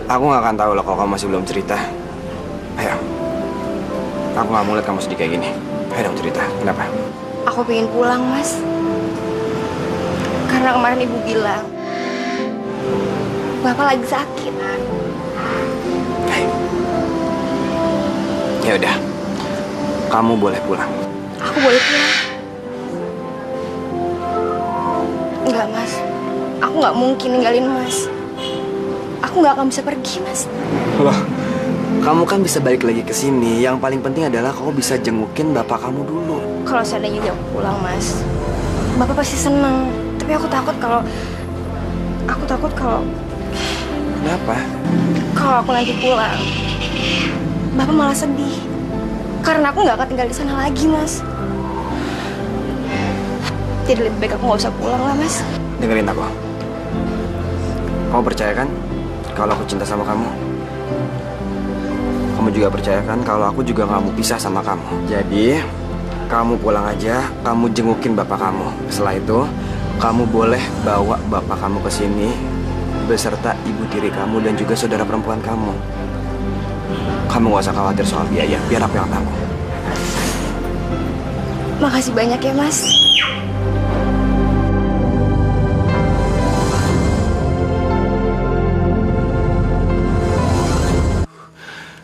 Aku nggak akan tahu lah kalau kamu masih belum cerita. Ayo, aku nggak mau lihat kamu sedih kayak gini. Ayo dong cerita, kenapa? aku pengen pulang, Mas. Karena kemarin Ibu bilang Bapak lagi sakit. Ya udah, kamu boleh pulang. Aku boleh pulang? Enggak, Mas. Aku nggak mungkin ninggalin Mas. Aku nggak akan bisa pergi, Mas. Loh, kamu kan bisa balik lagi ke sini. Yang paling penting adalah kamu bisa jengukin bapak kamu dulu. Kalau seandainya aku pulang, Mas, Bapak pasti seneng. Tapi aku takut kalau Kenapa? kalau aku nanti pulang, Bapak malah sedih. Karena aku nggak akan tinggal di sana lagi, Mas. Jadi lebih baik aku nggak usah pulang lah, Mas. Dengerin aku. Kamu percaya kan kalau aku cinta sama kamu? Kamu juga percaya kan kalau aku juga nggak mau pisah sama kamu? Jadi, kamu pulang aja, kamu jengukin bapak kamu. Setelah itu, kamu boleh bawa bapak kamu ke sini beserta ibu tiri kamu dan juga saudara perempuan kamu. Kamu gak usah khawatir soal biaya, biar aku yang tanggung. Makasih banyak ya, Mas.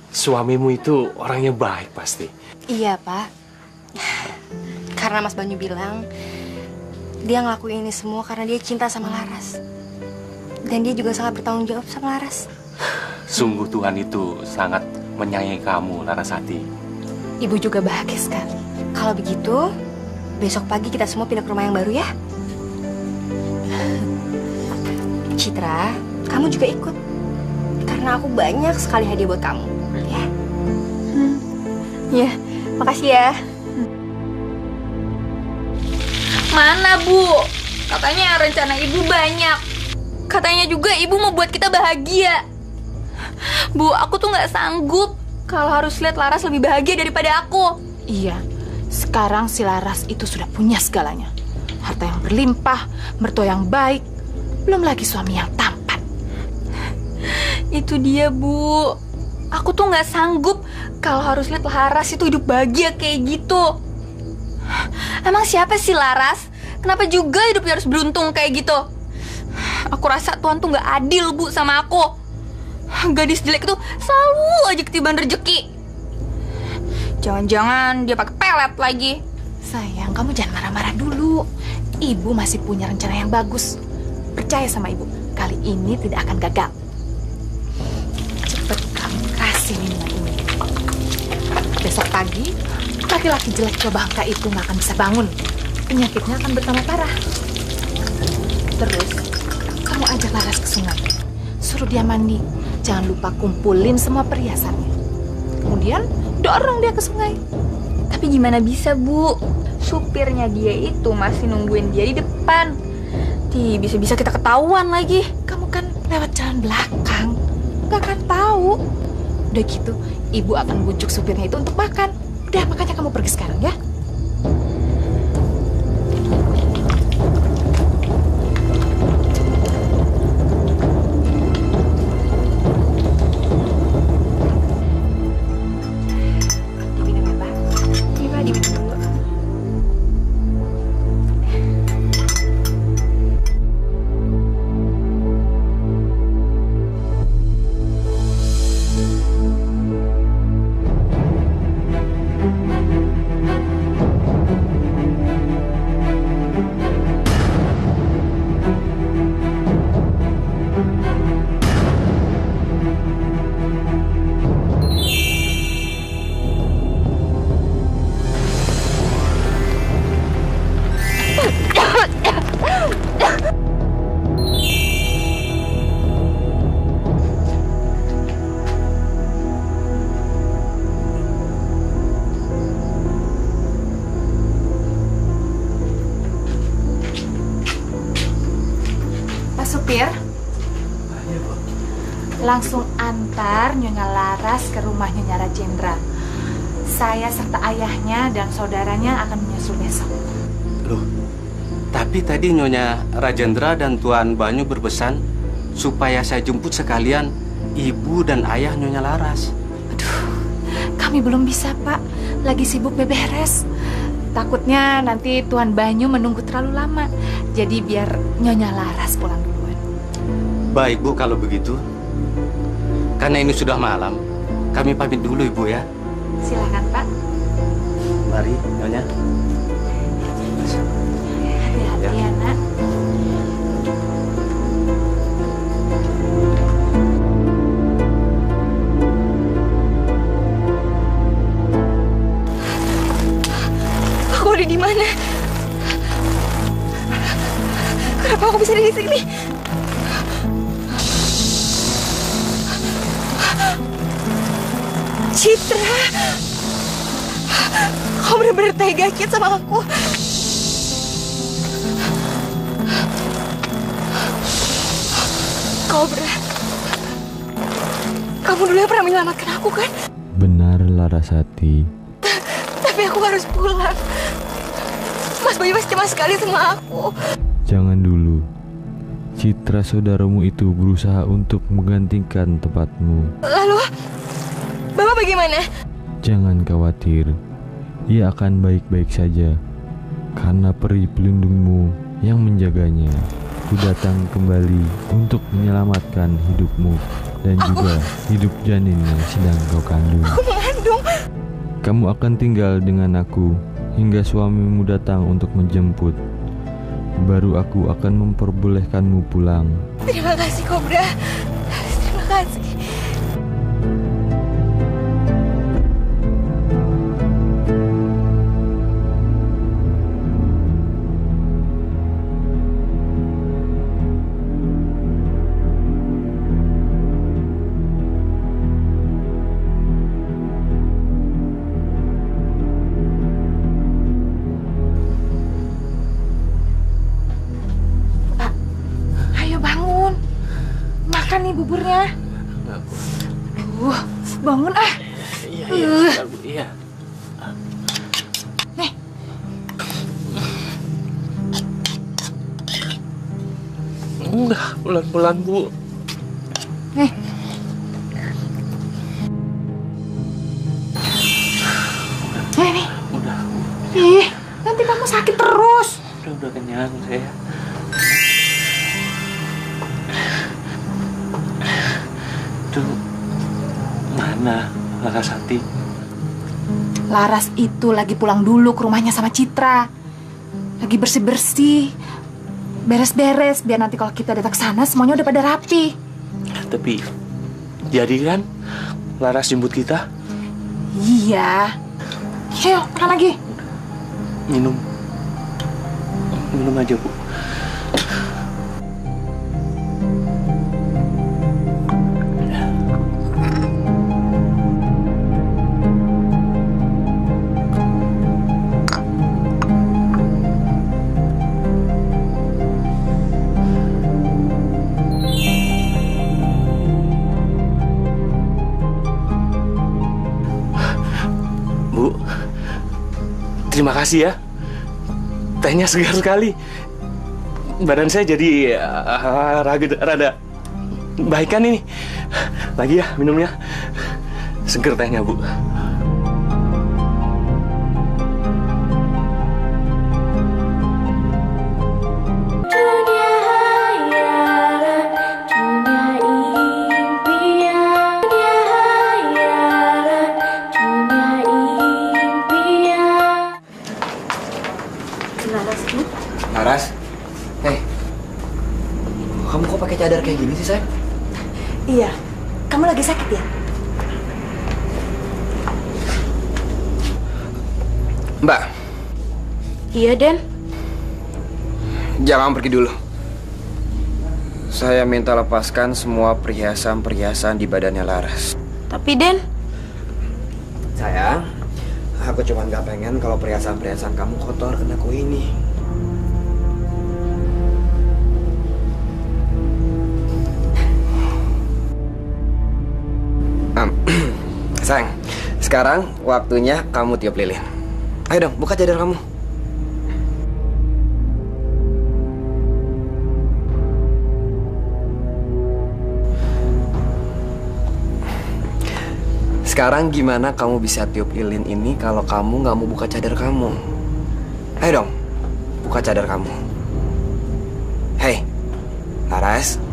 Suamimu itu orangnya baik pasti. Iya, Pak. Karena Mas Banyu bilang dia ngelakuin ini semua karena dia cinta sama Laras. Dan dia juga sangat bertanggung jawab sama Laras. Sungguh Tuhan itu sangat menyayangi kamu, Larasati. Ibu juga bahagia sekali. Kalau begitu, besok pagi kita semua pindah ke rumah yang baru ya. Citra, kamu juga ikut. Karena aku banyak sekali hadiah buat kamu. Ya. Ya, makasih ya. Mana, Bu? Katanya rencana Ibu banyak. Katanya juga Ibu mau buat kita bahagia. Bu, aku tuh nggak sanggup kalau harus lihat Laras lebih bahagia daripada aku. Iya, sekarang si Laras itu sudah punya segalanya. Harta yang berlimpah, mertua yang baik, belum lagi suami yang tampan. Itu dia, Bu. Aku tuh nggak sanggup kalau harus lihat Laras itu hidup bahagia kayak gitu. Emang siapa sih Laras? Kenapa juga hidupnya harus beruntung kayak gitu? Aku rasa Tuhan tuh nggak adil, Bu, sama aku. Gadis jelek itu selalu aja ketiban rezeki. Jangan-jangan dia pakai pelet lagi. Sayang, kamu jangan marah-marah dulu. Ibu masih punya rencana yang bagus. Percaya sama Ibu, kali ini tidak akan gagal. Cepet kamu kasih minuman ini. Besok pagi, laki-laki jelek coba angka itu nggak akan bisa bangun. Penyakitnya akan bertambah parah. Terus, kamu ajak Laras ke sungai. Suruh suruh dia mandi. Jangan lupa kumpulin semua perhiasannya. Kemudian dorong dia ke sungai. Tapi gimana bisa, Bu? Supirnya dia itu masih nungguin dia di depan. Bisa-bisa kita ketahuan lagi. Kamu kan lewat jalan belakang, gak akan tahu. Udah gitu, ibu akan bujuk supirnya itu untuk makan. Udah, makanya kamu pergi sekarang ya. Supir, langsung antar Nyonya Laras ke rumah Nyonya Rajendra. Saya serta ayahnya dan saudaranya akan menyusul besok. Loh, tapi tadi Nyonya Rajendra dan Tuan Banyu berpesan supaya saya jemput sekalian ibu dan ayah Nyonya Laras. Kami belum bisa, Pak. Lagi sibuk beberes. Takutnya nanti Tuan Banyu menunggu terlalu lama. Jadi biar Nyonya Laras pulang duluan. Baik, Bu, kalau begitu. Karena ini sudah malam, kami pamit dulu, Ibu ya. Silakan, Pak. Mari, Nyonya. Hati-hati ya, Nak. Aku udah di mana? Kenapa aku bisa di sini? Citra, kau benar-benar tega Kit sama aku. Cobra, kamu dulu yang pernah menyelamatkan aku kan? Benar, Larasati. Tapi aku harus pulang. Mas Bayu pasti cemas sekali sama aku. Jangan dulu. Citra saudaramu itu berusaha untuk menggantikan tempatmu. Lalu, Bapak bagaimana? Jangan khawatir. Ia akan baik-baik saja. Karena peri pelindungmu yang menjaganya. Ku datang kembali untuk menyelamatkan hidupmu dan juga hidup janin yang sedang kau kandung. Aku mengandung. Kamu akan tinggal dengan aku hingga suamimu datang untuk menjemput. Baru aku akan memperbolehkanmu pulang. Terima kasih, Cobra. Terima kasih. Makan nih buburnya. Bangun ah. Iya, Bu. Iya. Nih. Udah, pelan-pelan, Bu. Nih. Nih. Udah. Ih, nanti kamu sakit terus. Udah kenyang saya. Itu mana Larasati? Laras itu lagi pulang dulu ke rumahnya sama Citra. Lagi bersih-bersih, beres-beres biar nanti kalau kita datang ke sana semuanya udah pada rapi. Tapi jadi kan Laras jemput kita? Iya. Ayo, makan lagi. Minum aja, Bu. Terima kasih ya. Tehnya segar sekali. Badan saya jadi rada baikan ini. Lagi ya minumnya. Seger tehnya, Bu. Laras, kamu kok pakai cadar kayak gini sih, sayang? Iya, kamu lagi sakit ya? Mbak. Iya, Den. Jangan pergi dulu. Saya minta lepaskan semua perhiasan-perhiasan di badannya Laras. Tapi, Den. Sayang, aku cuma nggak pengen kalau perhiasan-perhiasan kamu kotor kena aku ini. Sayang, sekarang waktunya kamu tiup lilin. Ayo dong, buka cadar kamu. Sekarang gimana kamu bisa tiup lilin ini kalau kamu nggak mau buka cadar kamu? Ayo dong, buka cadar kamu. Hei, Laras.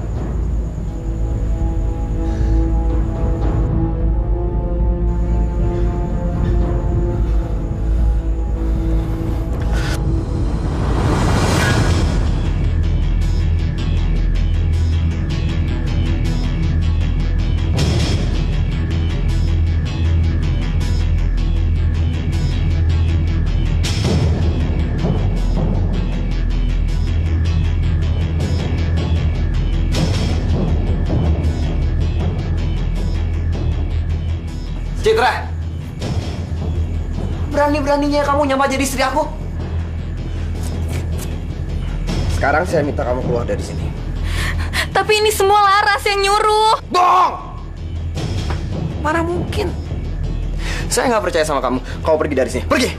Citra, berani-beraninya kamu nyamar jadi istri aku. Sekarang saya minta kamu keluar dari sini. Tapi ini semua Laras yang nyuruh. Bohong! Mana mungkin? Saya nggak percaya sama kamu. Kamu pergi dari sini. Pergi!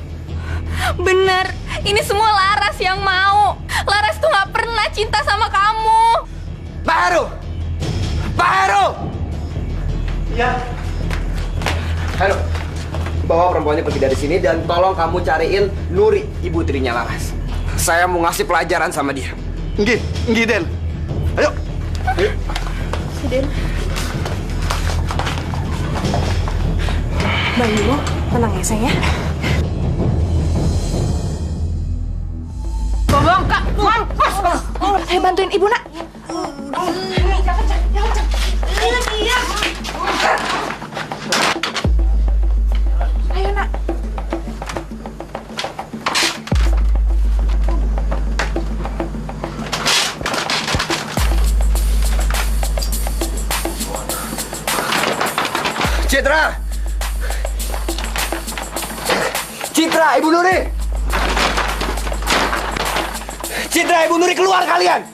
Bener, ini semua Laras yang mau. Laras tuh nggak pernah cinta sama kamu. Pak Heru! Pak Heru! Ya. Heru, bawa perempuannya pergi dari sini dan tolong kamu cariin Nuri, ibu tirinya Laras. Saya mau ngasih pelajaran sama dia. Nggih, Den. Ayo. Ayo. Si Den. Bayu, tenang ya sayang ya. Tolong Kak, mampus. Ayo bantuin ibu, Nak. Ayo, Nak. Citra! Citra, Ibu Nuri! Citra, Ibu Nuri, keluar kalian!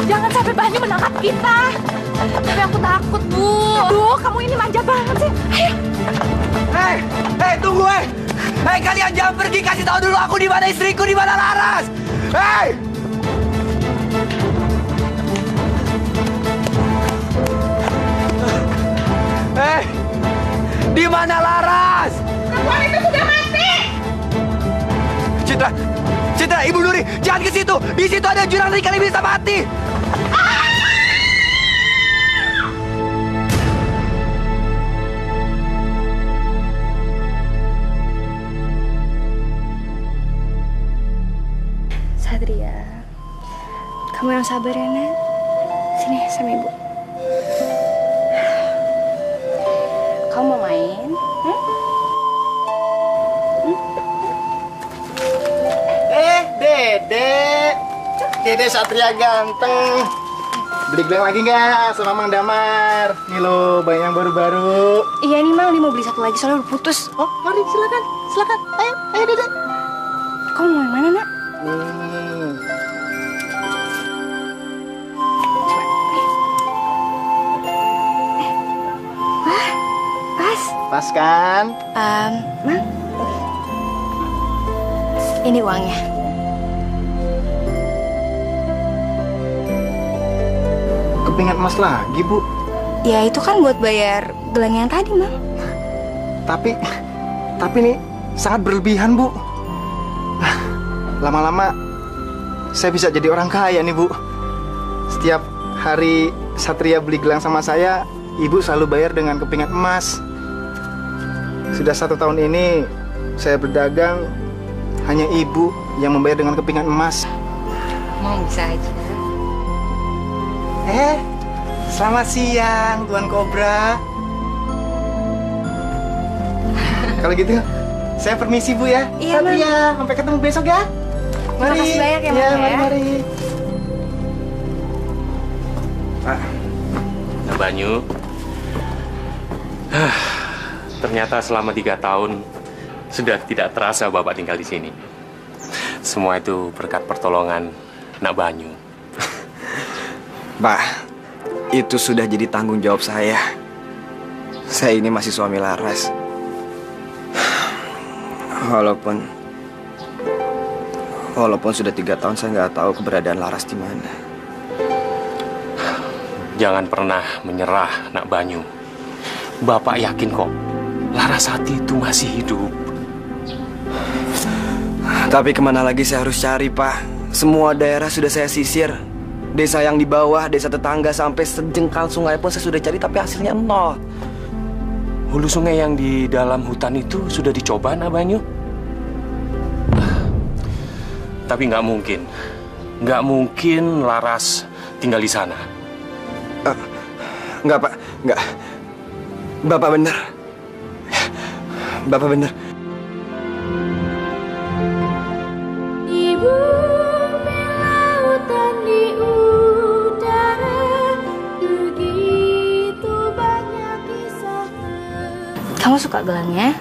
Jangan sampai Banyu menangkap kita. Tapi aku takut, Bu. Aduh, kamu ini manja banget sih. Ayo. Hei, tunggu, Hei, kalian jangan pergi, kasih tahu dulu aku di mana istriku, di mana Laras. Hei! Hei! Di mana Laras? Perempuan itu sudah mati. Citra, Ibu Nuri, jangan ke situ. Di situ ada jurang ikan yang bisa mati. Satria, kamu yang sabar ya, Nak. Sini sama Ibu. Kamu mau main? Dede Satria ganteng. Beli gelang lagi nggak sama Mang Damar? Nih lo, banyak yang baru-baru. Iya nih Mang, dia mau beli satu lagi soalnya udah putus. Oh, mari silakan, silakan. Ayo Dede. Kamu mau yang mana nak? Nih. Wah, pas. Pas kan? Mang, ini uangnya. Kepingat emas lagi, Bu. Ya itu kan buat bayar gelang yang tadi, Mang. Tapi nih sangat berlebihan, Bu. Lama-lama saya bisa jadi orang kaya nih, Bu. Setiap hari Satria beli gelang sama saya, Ibu selalu bayar dengan kepingat emas. Sudah 1 tahun ini saya berdagang, hanya Ibu yang membayar dengan kepingat emas. Mau bisa aja. Selamat siang, Tuan Kobra. Kalau gitu, saya permisi, Bu ya. Iya, Mang. Satria, sampai ketemu besok ya. Mari. Terima kasih banyak ya, Mang, ya. Mari. Nah, Banyu. Ternyata selama 3 tahun sudah tidak terasa Bapak tinggal di sini. Semua itu berkat pertolongan Nak Banyu. Pak, itu sudah jadi tanggung jawab saya. Saya ini masih suami Laras. Walaupun sudah 3 tahun saya nggak tahu keberadaan Laras di mana. Jangan pernah menyerah, Nak Banyu. Bapak yakin kok, Larasati itu masih hidup. Tapi kemana lagi saya harus cari, Pak? Semua daerah sudah saya sisir. Desa yang di bawah, desa tetangga, sampai sejengkal sungai pun saya sudah cari, tapi hasilnya nol. Hulu sungai yang di dalam hutan itu sudah dicoba, Nak Banyu. Tapi nggak mungkin Laras tinggal di sana. Nggak, Pak, nggak. Bapak benar. Bapak benar. Di bumi, lautan, di udara, begitu banyak kisah. Kamu suka gelangnya?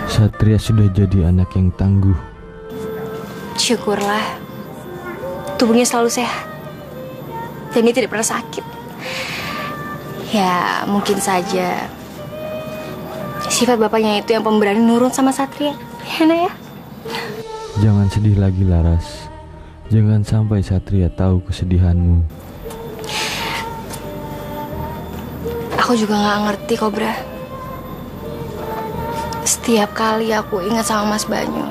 Satria sudah jadi anak yang tangguh. Syukurlah. Tubuhnya selalu sehat. Dan dia tidak pernah sakit. Ya, mungkin saja sifat bapaknya itu yang pemberani nurun sama Satria. Ya, Nak ya? Jangan sedih lagi, Laras. Jangan sampai Satria tahu kesedihanmu. Aku juga gak ngerti, Kobra. Setiap kali aku ingat sama Mas Banyu,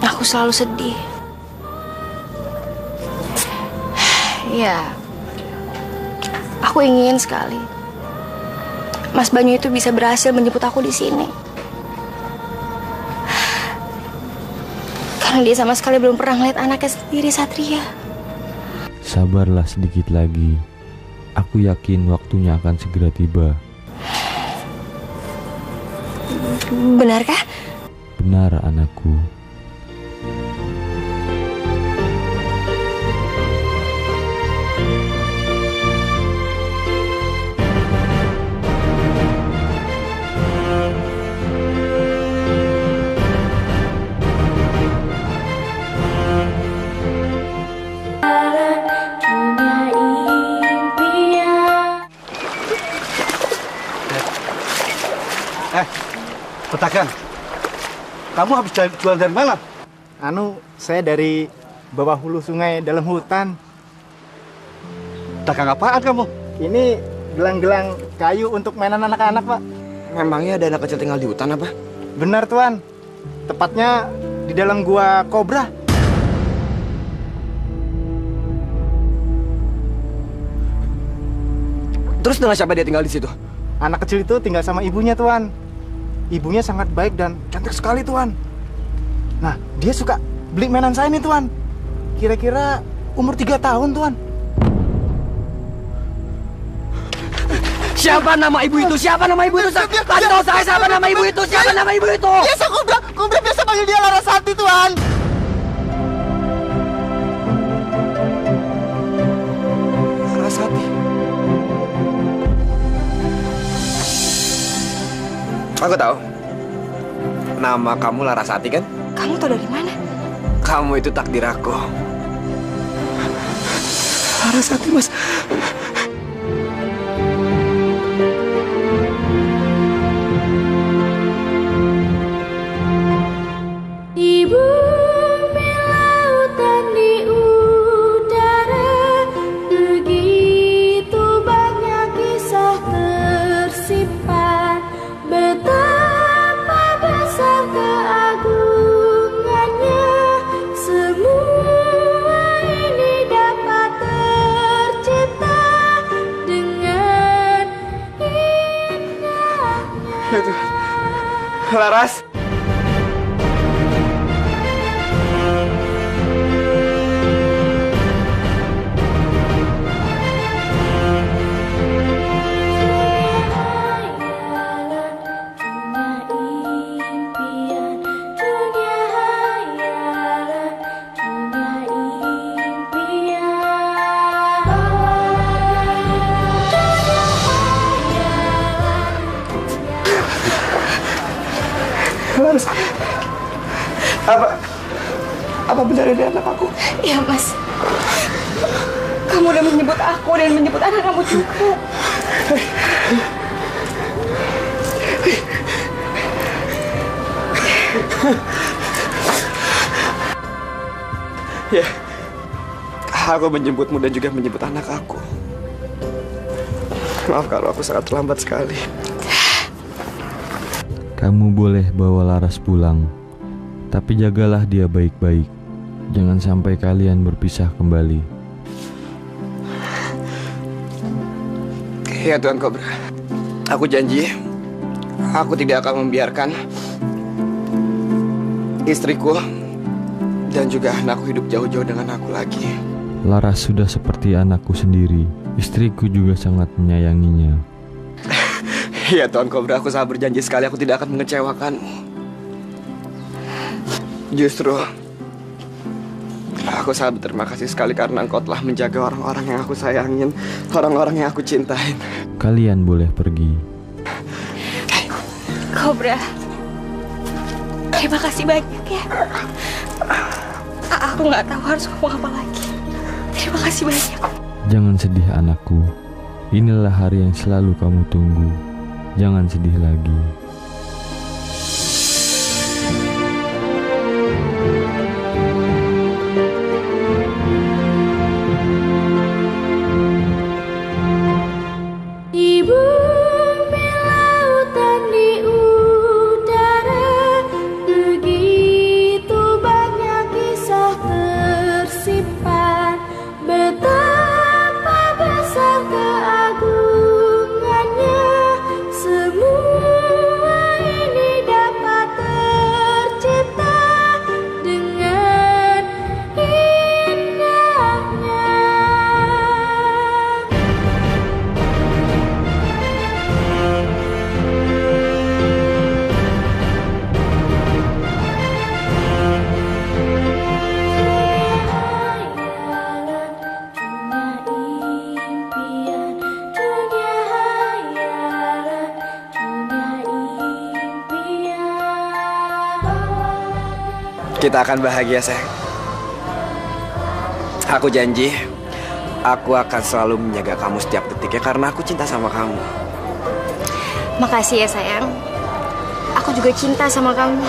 aku selalu sedih. Ya, aku ingin sekali Mas Banyu itu bisa berhasil menjemput aku di sini. Karena dia sama sekali belum pernah ngeliat anaknya sendiri, Satria. Sabarlah sedikit lagi. Aku yakin waktunya akan segera tiba. Benarkah? Benar, anakku. Petakan, kamu habis jual dari mana? Saya dari bawah hulu sungai dalam hutan. Dagang apaan kamu? Ini gelang-gelang kayu untuk mainan anak-anak, Pak. Memangnya ada anak kecil tinggal di hutan apa? Benar, Tuan. Tepatnya di dalam gua kobra. Terus dengan siapa dia tinggal di situ? Anak kecil itu tinggal sama ibunya, Tuan. Ibunya sangat baik dan cantik sekali, Tuan. Nah, dia suka beli mainan saya nih, Tuan. Kira-kira umur 3 tahun, Tuan. Siapa nama ibu itu? Siapa nama ibu itu? Kasih tahu saya siapa nama ibu itu? Siapa nama ibu itu? Biasa Kobra biasa panggil dia Larasati, Tuan. Larasati. Aku tahu. Nama kamu Larasati kan? Kamu tahu dari mana? Kamu itu takdir aku. Larasati, Mas. Di bumi, lautan, di udara, begitu banyak kisah tersimpan. Betapa besar keagungannya, semua ini dapat tercipta dengan indahnya. Ya Tuhan. Laras. Laras, apa benar ini anak aku? Iya, Mas. Kamu udah menyebut aku dan menyebut anak kamu juga. Ya, aku menjemputmu dan juga menjemput anak aku. Maaf kalau aku sangat terlambat sekali. Kamu boleh bawa Laras pulang, tapi jagalah dia baik-baik. Jangan sampai kalian berpisah kembali. Ya Tuan Cobra, aku janji, aku tidak akan membiarkan istriku dan juga anakku hidup jauh-jauh dengan aku lagi. Laras sudah seperti anakku sendiri. Istriku juga sangat menyayanginya. Ya Tuan Cobra, aku sangat berjanji sekali aku tidak akan mengecewakanmu. Justru aku sangat berterima kasih sekali karena engkau telah menjaga orang-orang yang aku sayangin, orang-orang yang aku cintain. Kalian boleh pergi. Cobra, terima kasih banyak ya. Aku nggak tahu harus ngomong apa lagi. Terima kasih banyak. Jangan sedih anakku. Inilah hari yang selalu kamu tunggu. Jangan sedih lagi. Di bumi, lautan, di udara, begitu banyak kisah tersimpan. Betapa besar keagungannya, semua ini dapat tercipta dengan indahnya. Kita akan bahagia, sayang. Aku janji, aku akan selalu menjaga kamu setiap detiknya karena aku cinta sama kamu. Makasih ya sayang. Aku juga cinta sama kamu.